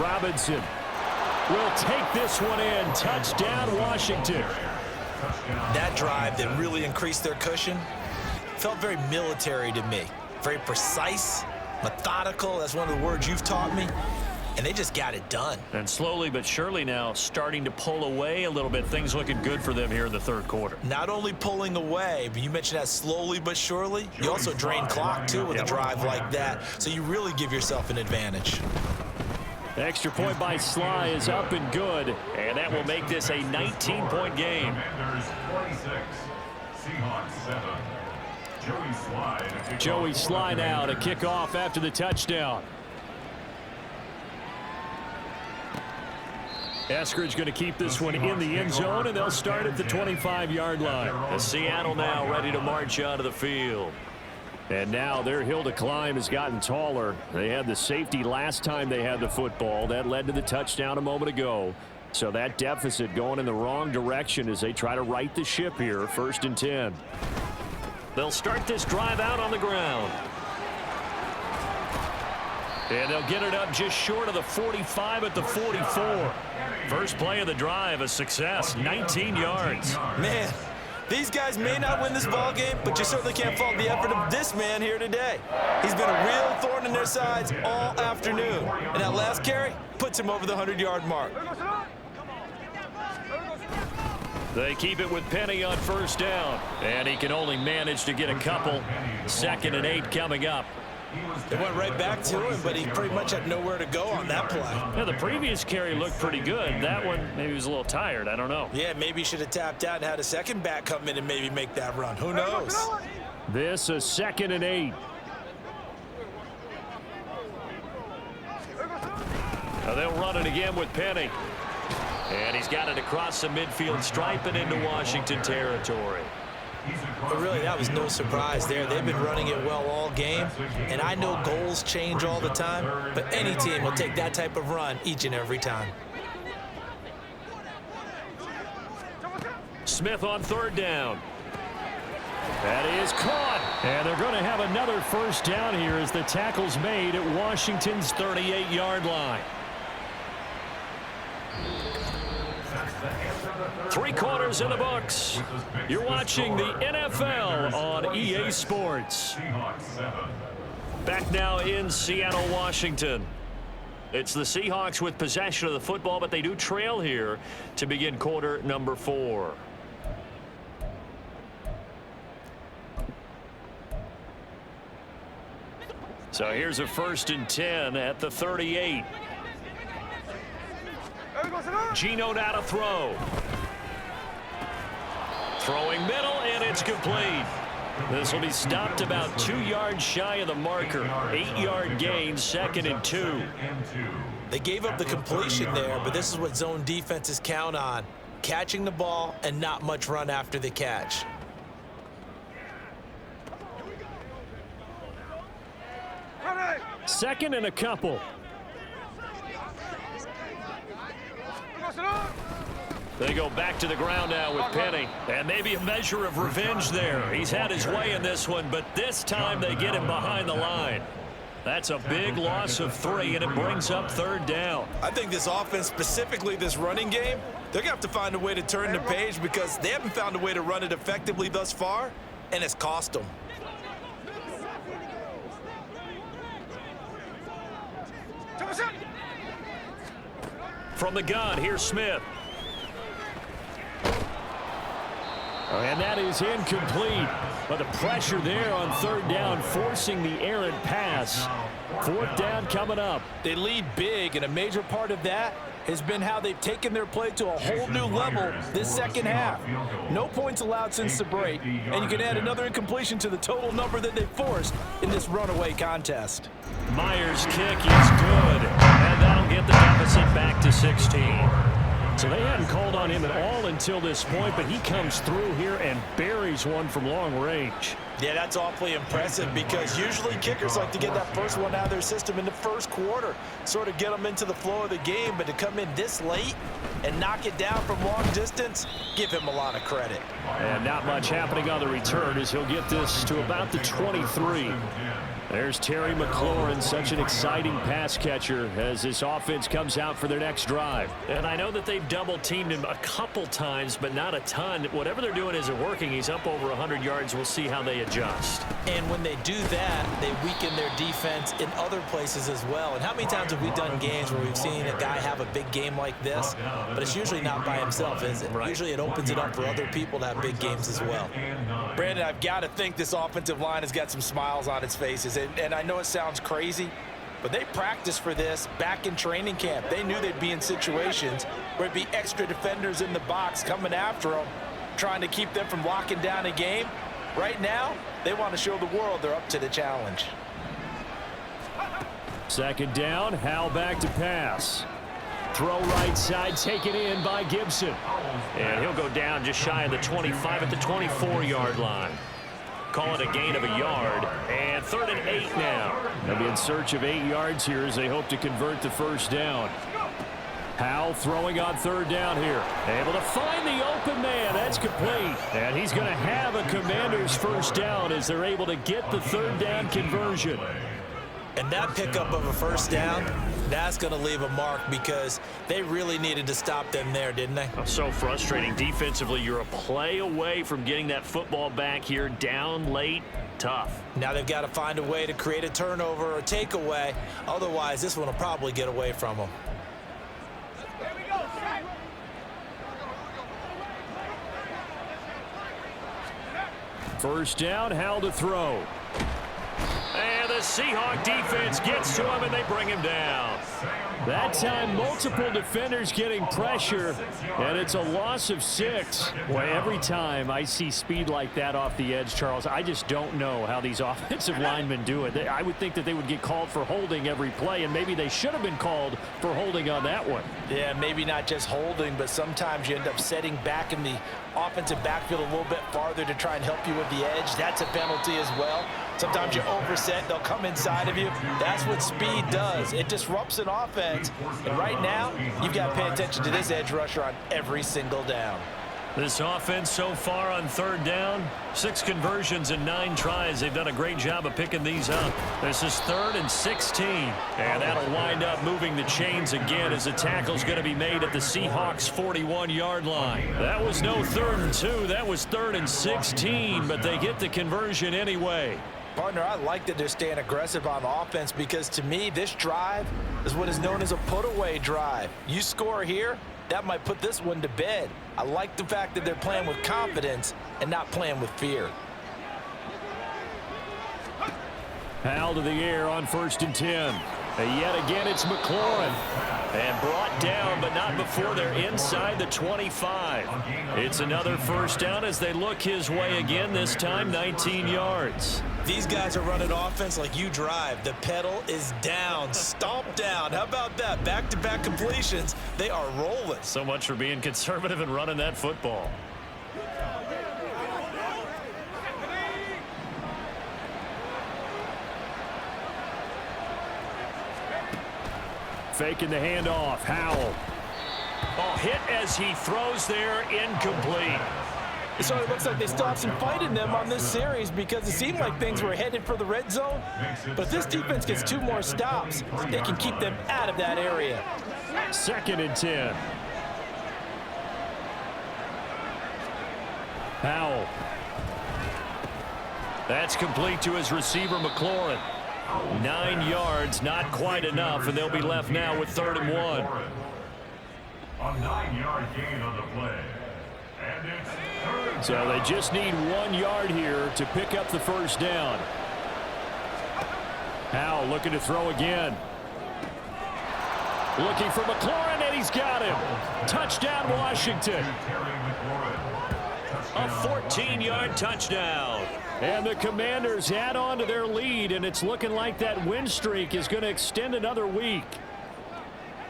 S2: Robinson will take this one in. Touchdown, Washington.
S4: That drive that really increased their cushion felt very military to me. Very precise, methodical. That's one of the words you've taught me. And they just got it done.
S3: And slowly but surely now starting to pull away a little bit. Things looking good for them here in the third quarter.
S4: Not only pulling away, but you mentioned that slowly but surely. You also drain clock, too, with a drive like that. So you really give yourself an advantage.
S2: Extra point by Sly is up and good.
S3: And that will make this a 19-point game.
S6: Commanders 26, Seahawks 7.
S2: Joey Sly now to kick off after the touchdown. Eskridge going to keep this one in the end zone, and they'll start at the 25-yard line.
S3: And Seattle now ready to march onto the field.
S2: And now their hill to climb has gotten taller. They had the safety last time they had the football. That led to the touchdown a moment ago. So that deficit going in the wrong direction as they try to right the ship here. 1st and 10.
S3: They'll start this drive out on the ground. And they'll get it up just short of the 45 at the 44. First play of the drive, a success, 19 yards.
S4: Man, these guys may not win this ball game, but you certainly can't fault the effort of this man here today. He's been a real thorn in their sides all afternoon. And that last carry puts him over the 100-yard mark.
S3: They keep it with Penny on 1st down. And he can only manage to get a couple. 2nd and 8 coming up.
S4: It went right back to him, but he pretty much had nowhere to go on that play.
S3: Yeah, the previous carry looked pretty good. That one, maybe he was a little tired. I don't know.
S4: Yeah, maybe he should have tapped out and had a second back come in and maybe make that run. Who knows?
S2: This is 2nd and 8.
S3: Now they'll run it again with Penny. And he's got it across the midfield stripe and into Washington territory.
S4: But really, that was no surprise there. They've been running it well all game, and I know goals change all the time, but any team will take that type of run each and every time.
S3: Smith on 3rd down.
S2: That is caught. And they're going to have another 1st down here as the tackle's made at Washington's 38-yard line.
S3: 3 quarters in the books. You're watching the NFL on EA Sports. Back now in Seattle, Washington. It's the Seahawks with possession of the football, but they do trail here to begin quarter number 4. So here's a 1st and 10 at the 38. Gino now to throw. Throwing middle, and it's complete. This will be stopped about 2 yards shy of the marker. 8-yard gain, 2nd and 2.
S4: They gave up the completion there, but this is what zone defenses count on. Catching the ball and not much run after the catch.
S2: Second and a couple.
S3: They go back to the ground now with Penny. And maybe a measure of revenge there. He's had his way in this one, but this time they get him behind the line. That's a big loss of 3, and it brings up 3rd down.
S4: I think this offense, specifically this running game, they're going to have to find a way to turn the page because they haven't found a way to run it effectively thus far, and it's cost them.
S3: From the gun, here's Smith.
S2: And that is incomplete. But the pressure there on 3rd down, forcing the errant pass. 4th down coming up.
S5: They lead big, and a major part of that has been how they've taken their play to a whole new level this second half. No points allowed since the break, and you can add another incompletion to the total number that they forced in this runaway contest.
S3: Myers' kick is good, and that'll get the deficit back to 16.
S2: So they hadn't called on him at all until this point, but he comes through here and buries one from long range.
S4: Yeah, that's awfully impressive because usually kickers like to get that first one out of their system in the first quarter, sort of get them into the flow of the game, but to come in this late and knock it down from long distance, give him a lot of credit.
S2: And not much happening on the return as he'll get this to about the 23. There's Terry McLaurin, such an exciting pass catcher as this offense comes out for their next drive.
S3: And I know that they've double-teamed him a couple times, but not a ton. Whatever they're doing isn't working. He's up over 100 yards. We'll see how they adjust.
S4: And when they do that, they weaken their defense in other places as well. And how many times have we done games where we've seen a guy have a big game like this, but it's usually not by himself, is it?
S3: Right.
S4: Usually it opens it up for other people to have big games as well.
S5: Brandon, I've got to think this offensive line has got some smiles on its faces. And I know it sounds crazy, but they practiced for this back in training camp. They knew they'd be in situations where it'd be extra defenders in the box coming after them, trying to keep them from locking down a game. Right now, they want to show the world they're up to the challenge.
S2: Second down, Howell back to pass. Throw right side, taken in by Gibson.
S3: And he'll go down just shy of the 25 at the 24-yard line. Call it a gain of a yard, and 3rd and 8 now.
S2: They'll be in search of 8 yards here as they hope to convert the first down. Howell throwing on 3rd down here. Able to find the open man. That's complete. And he's going to have a Commanders first down as they're able to get the 3rd down conversion.
S4: And that pickup of a first down, that's going to leave a mark because they really needed to stop them there, didn't they?
S3: So frustrating. Defensively, you're a play away from getting that football back here, down late. Tough.
S4: Now they've got to find a way to create a turnover or takeaway. Otherwise, this one will probably get away from them.
S2: First down, Howell to throw.
S3: And the Seahawk defense gets to him, and they bring him down.
S2: That time, multiple defenders getting pressure, and it's a loss of 6. Boy, every time I see speed like that off the edge, Charles, I just don't know how these offensive linemen do it. I would think that they would get called for holding every play, and maybe they should have been called for holding on that one.
S5: Yeah, maybe not just holding, but sometimes you end up setting back in the offensive backfield a little bit farther to try and help you with the edge. That's a penalty as well. Sometimes you overset, they'll come inside of you. That's what speed does. It disrupts an offense. And right now, you've got to pay attention to this edge rusher on every single down.
S3: This offense so far on 3rd down, 6 conversions and 9 tries. They've done a great job of picking these up. This is 3rd and 16. And that'll wind up moving the chains again as the tackle's going to be made at the Seahawks 41-yard line. That was no 3rd and 2. That was 3rd and 16, but they get the conversion anyway.
S5: Partner, I like that they're staying aggressive on offense because to me, this drive is what is known as a put-away drive. You score here, that might put this one to bed. I like the fact that they're playing with confidence and not playing with fear.
S2: Howell to the air on 1st and 10. And yet again, it's McLaurin.
S3: And brought down, but not before they're inside the 25. It's another first down as they look his way again, this time 19 yards.
S4: These guys are running offense like you drive. The pedal is down, stomp down. How about that? Back-to-back completions. They are rolling.
S3: So much for being conservative and running that football.
S2: Faking the handoff. Howell.
S3: Oh, hit as he throws there, incomplete.
S5: So it looks like they still have some fight in them on this series because it seemed like things were headed for the red zone. But if this defense gets 2 more stops, they can keep them out of that area.
S2: 2nd and 10. Howell.
S3: That's complete to his receiver, McLaurin. 9 yards, not quite enough, and they'll be left now with 3rd and 1.
S6: A 9-yard gain on the play. And it's 3rd.
S2: So they just need 1 yard here to pick up the first down. Howell looking to throw again. Looking for McLaurin, and he's got him. Touchdown, Washington.
S3: A 14-yard touchdown.
S2: And the Commanders add on to their lead, and it's looking like that win streak is going to extend another week.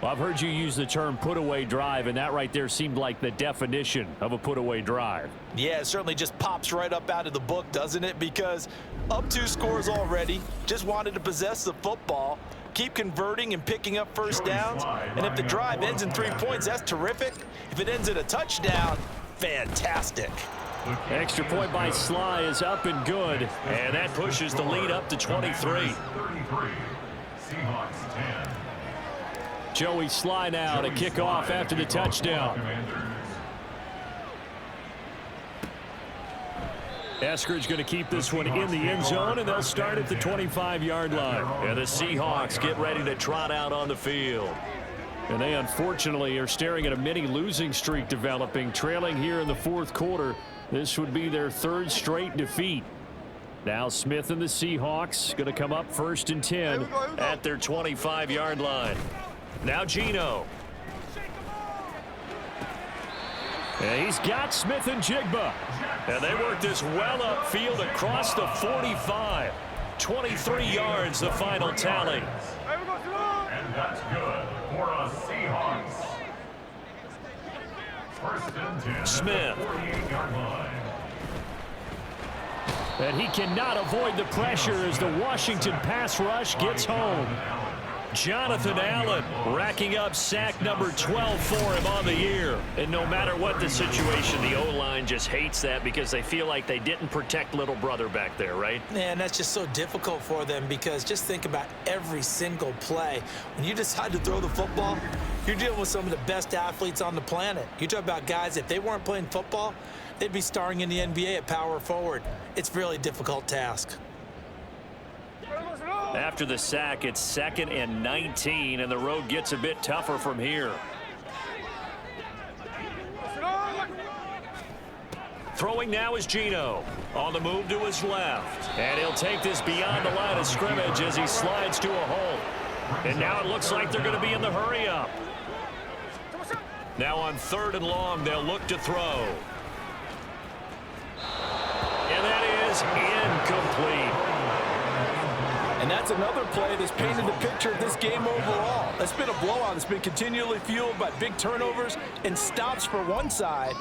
S2: Well, I've heard you use the term put-away drive, and that right there seemed like the definition of a put-away drive.
S5: Yeah, it certainly just pops right up out of the book, doesn't it? Because up 2 scores already, just wanted to possess the football, keep converting and picking up first downs. And if the drive ends in 3 points, that's terrific. If it ends in a touchdown, fantastic.
S2: Extra point by Sly is up and good.
S3: And that pushes the lead up to 23.
S6: 33. Seahawks 10.
S2: Joey Sly now to kick off after the touchdown. Eskridge going to keep this one in the end zone, and they'll start at the 25-yard line.
S3: And the Seahawks get ready to trot out on the field.
S2: And they unfortunately are staring at a mini losing streak developing, trailing here in the fourth quarter. This would be their third straight defeat. Now Smith and the Seahawks going to come up 1st and 10
S3: at their 25-yard line. Now Geno.
S2: And he's got Smith and Jigba.
S3: And they work this well upfield across the 45. 23 yards, the final tally.
S6: And that's good for a Seahawks. 1st and 10.
S3: Smith.
S6: 48-yard line.
S2: And he cannot avoid the pressure as the Washington pass rush gets home.
S3: Jonathan Allen racking up sack number 12 for him on the year. And no matter what the situation, the O-line just hates that because they feel like they didn't protect little brother back there, right?
S4: Man, that's just so difficult for them because just think about every single play. When you decide to throw the football, you're dealing with some of the best athletes on the planet. You talk about guys, if they weren't playing football, they'd be starring in the NBA at power forward. It's a really difficult task.
S3: After the sack, it's 2nd and 19, and the road gets a bit tougher from here. Throwing now is Geno. On the move to his left. And he'll take this beyond the line of scrimmage as he slides to a hole. And now it looks like they're going to be in the hurry-up. Now on 3rd and long, they'll look to throw. And that is incomplete.
S5: And that's another play that's painted the picture of this game overall. It's been a blowout. It's been continually fueled by big turnovers and stops for one side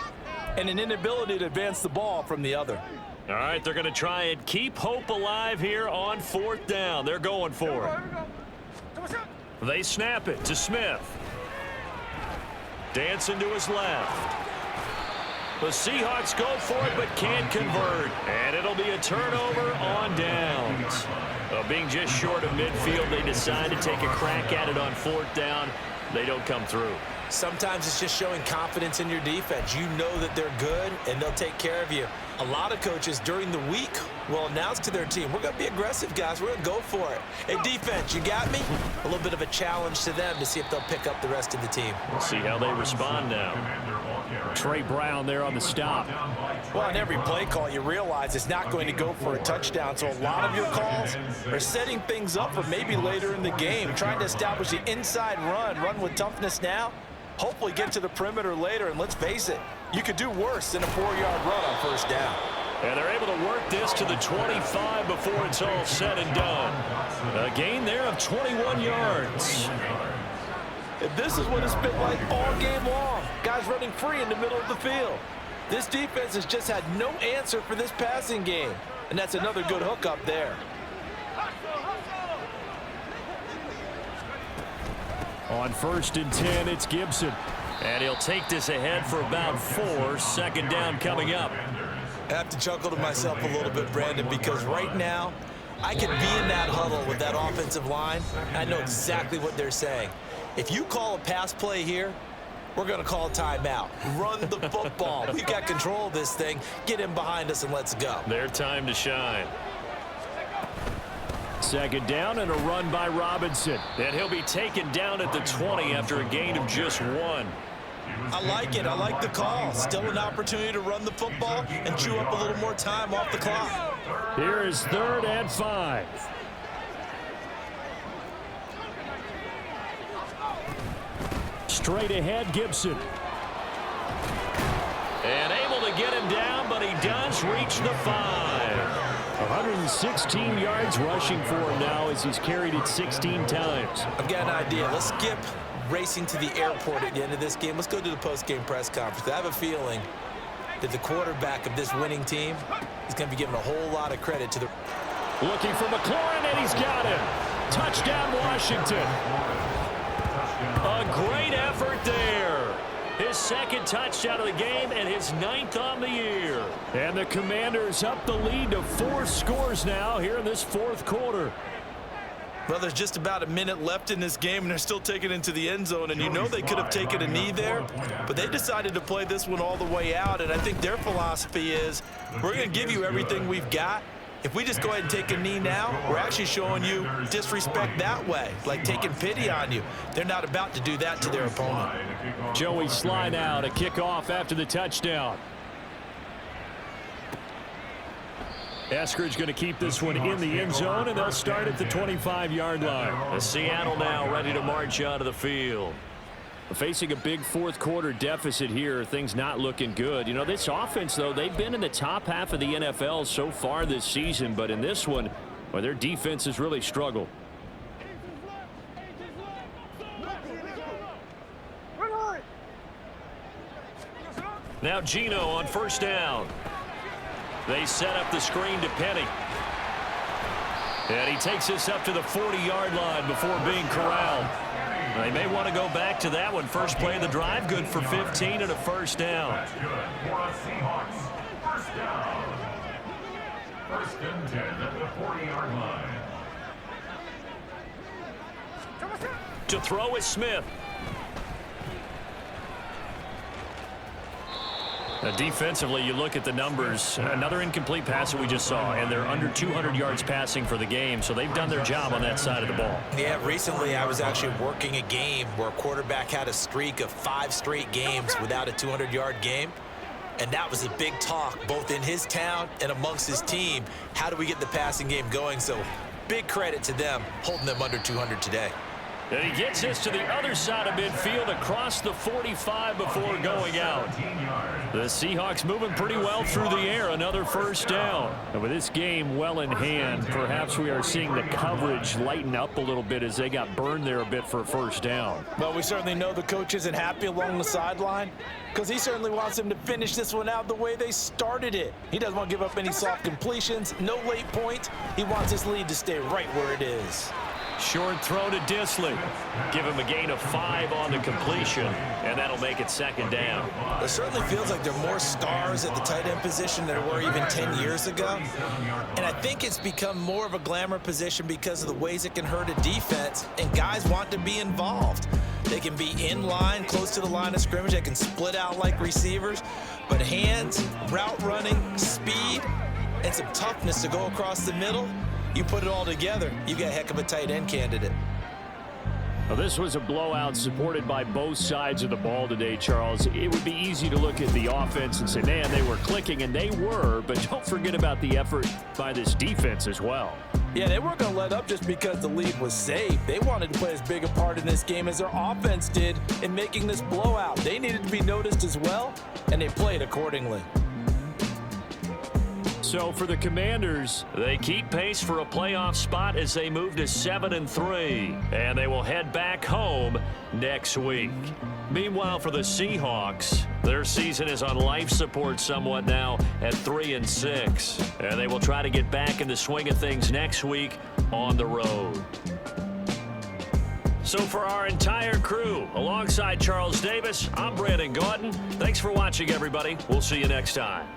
S5: and an inability to advance the ball from the other.
S3: All right, they're going to try and keep hope alive here on 4th down. They're going for it. They snap it to Smith. Dancing to his left. The Seahawks go for it but can't convert. And it'll be a turnover on downs. Being just short of midfield, they decide to take a crack at it on 4th down. They don't come through.
S4: Sometimes it's just showing confidence in your defense. You know that they're good, and they'll take care of you. A lot of coaches during the week will announce to their team, we're going to be aggressive, guys. We're going to go for it. Hey, defense, you got me? A little bit of a challenge to them to see if they'll pick up the rest of the team.
S3: We'll see how they respond now.
S2: Trey Brown there on the stop.
S5: Well, on every play call, you realize it's not going to go for a touchdown. So a lot of your calls are setting things up for maybe later in the game, trying to establish the inside run with toughness now. Hopefully get to the perimeter later, and let's face it, you could do worse than a 4-yard run on 1st down.
S3: And they're able to work this to the 25 before it's all said and done. A gain there of 21 yards.
S5: And this is what it's been like all game long. Guys running free in the middle of the field. This defense has just had no answer for this passing game. And that's another good hook up there.
S2: On 1st and 10, it's Gibson.
S3: And he'll take this ahead for about 4. 2nd down coming up.
S4: I have to chuckle to myself a little bit, Brandon, because right now, I could be in that huddle with that offensive line. I know exactly what they're saying. If you call a pass play here, we're going to call a timeout. Run the football. We've got control of this thing. Get him behind us and let's go.
S3: Their time to shine.
S2: 2nd down and a run by Robinson.
S3: And he'll be taken down at the 20 after a gain of just 1.
S4: I like it. I like the call. Still an opportunity to run the football and chew up a little more time off the clock.
S2: Here is 3rd and 5. Straight ahead, Gibson.
S3: And able to get him down, but he does reach the 5.
S2: 116 yards rushing for him now as he's carried it 16 times.
S4: I've got an idea. Let's skip racing to the airport at the end of this game. Let's go to the post-game press conference. I have a feeling that the quarterback of this winning team is going to be given a whole lot of credit to the...
S2: Looking for McLaurin, and he's got him. Touchdown, Washington.
S3: A great effort there. His his second touchdown of the game and his 9th on the year.
S2: And the Commanders up the lead to 4 scores now here in this 4th quarter.
S5: Well, there's just about a minute left in this game, and they're still taking it into the end zone. And you know they could have taken a knee there, but they decided to play this one all the way out. And I think their philosophy is, we're going to give you everything we've got. If we just go ahead and take a knee now, we're actually showing you disrespect that way, like taking pity on you. They're not about to do that to their opponent.
S2: Joey Sly now to kick off after the touchdown. Eskridge going to keep this one in the end zone, and they'll start at the 25-yard line.
S3: Seattle now ready to march onto the field.
S2: Facing a big 4th quarter deficit here, things not looking good. You know, this offense, though, they've been in the top half of the NFL so far this season, but in this one, well, their defense has really struggled.
S3: Now Gino on 1st down. They set up the screen to Penny. And he takes this up to the 40-yard line before being corralled. They may want to go back to that one. First play of the drive, good for 15 and a 1st down.
S6: That's good for the Seahawks. 1st down. 1st and 10 at the 40-yard line.
S3: To throw is Smith.
S2: Now, defensively, you look at the numbers. Another incomplete pass that we just saw, and they're under 200 yards passing for the game, so they've done their job on that side of the ball.
S4: Yeah, recently I was actually working a game where a quarterback had a streak of 5 straight games without a 200-yard game, and that was a big talk both in his town and amongst his team. How do we get the passing game going? So big credit to them holding them under 200 today.
S3: And he gets this to the other side of midfield across the 45 before going out.
S2: The Seahawks moving pretty well through the air. Another 1st down. And with this game well in hand, perhaps we are seeing the coverage lighten up a little bit as they got burned there a bit for a 1st down.
S5: Well, we certainly know the coach isn't happy along the sideline because he certainly wants them to finish this one out the way they started it. He doesn't want to give up any soft completions, no late points. He wants his lead to stay right where it is.
S3: Short throw to Disley. Give him a gain of 5 on the completion, and that'll make it 2nd down.
S4: It certainly feels like there are more stars at the tight end position than there were even 10 years ago. And I think it's become more of a glamour position because of the ways it can hurt a defense, and guys want to be involved. They can be in line, close to the line of scrimmage. They can split out like receivers. But hands, route running, speed, and some toughness to go across the middle, you put it all together, you got a heck of a tight end candidate.
S2: Well, this was a blowout supported by both sides of the ball today, Charles. It would be easy to look at the offense and say, man, they were clicking, and they were, but don't forget about the effort by this defense as well.
S5: Yeah, they weren't going to let up just because the lead was safe. They wanted to play as big a part in this game as their offense did in making this blowout. They needed to be noticed as well, and they played accordingly.
S2: So for the Commanders,
S3: they keep pace for a playoff spot as they move to 7-3, and they will head back home next week. Meanwhile, for the Seahawks, their season is on life support somewhat now at 3-6, and they will try to get back in the swing of things next week on the road. So for our entire crew, alongside Charles Davis, I'm Brandon Gautin. Thanks for watching, everybody. We'll see you next time.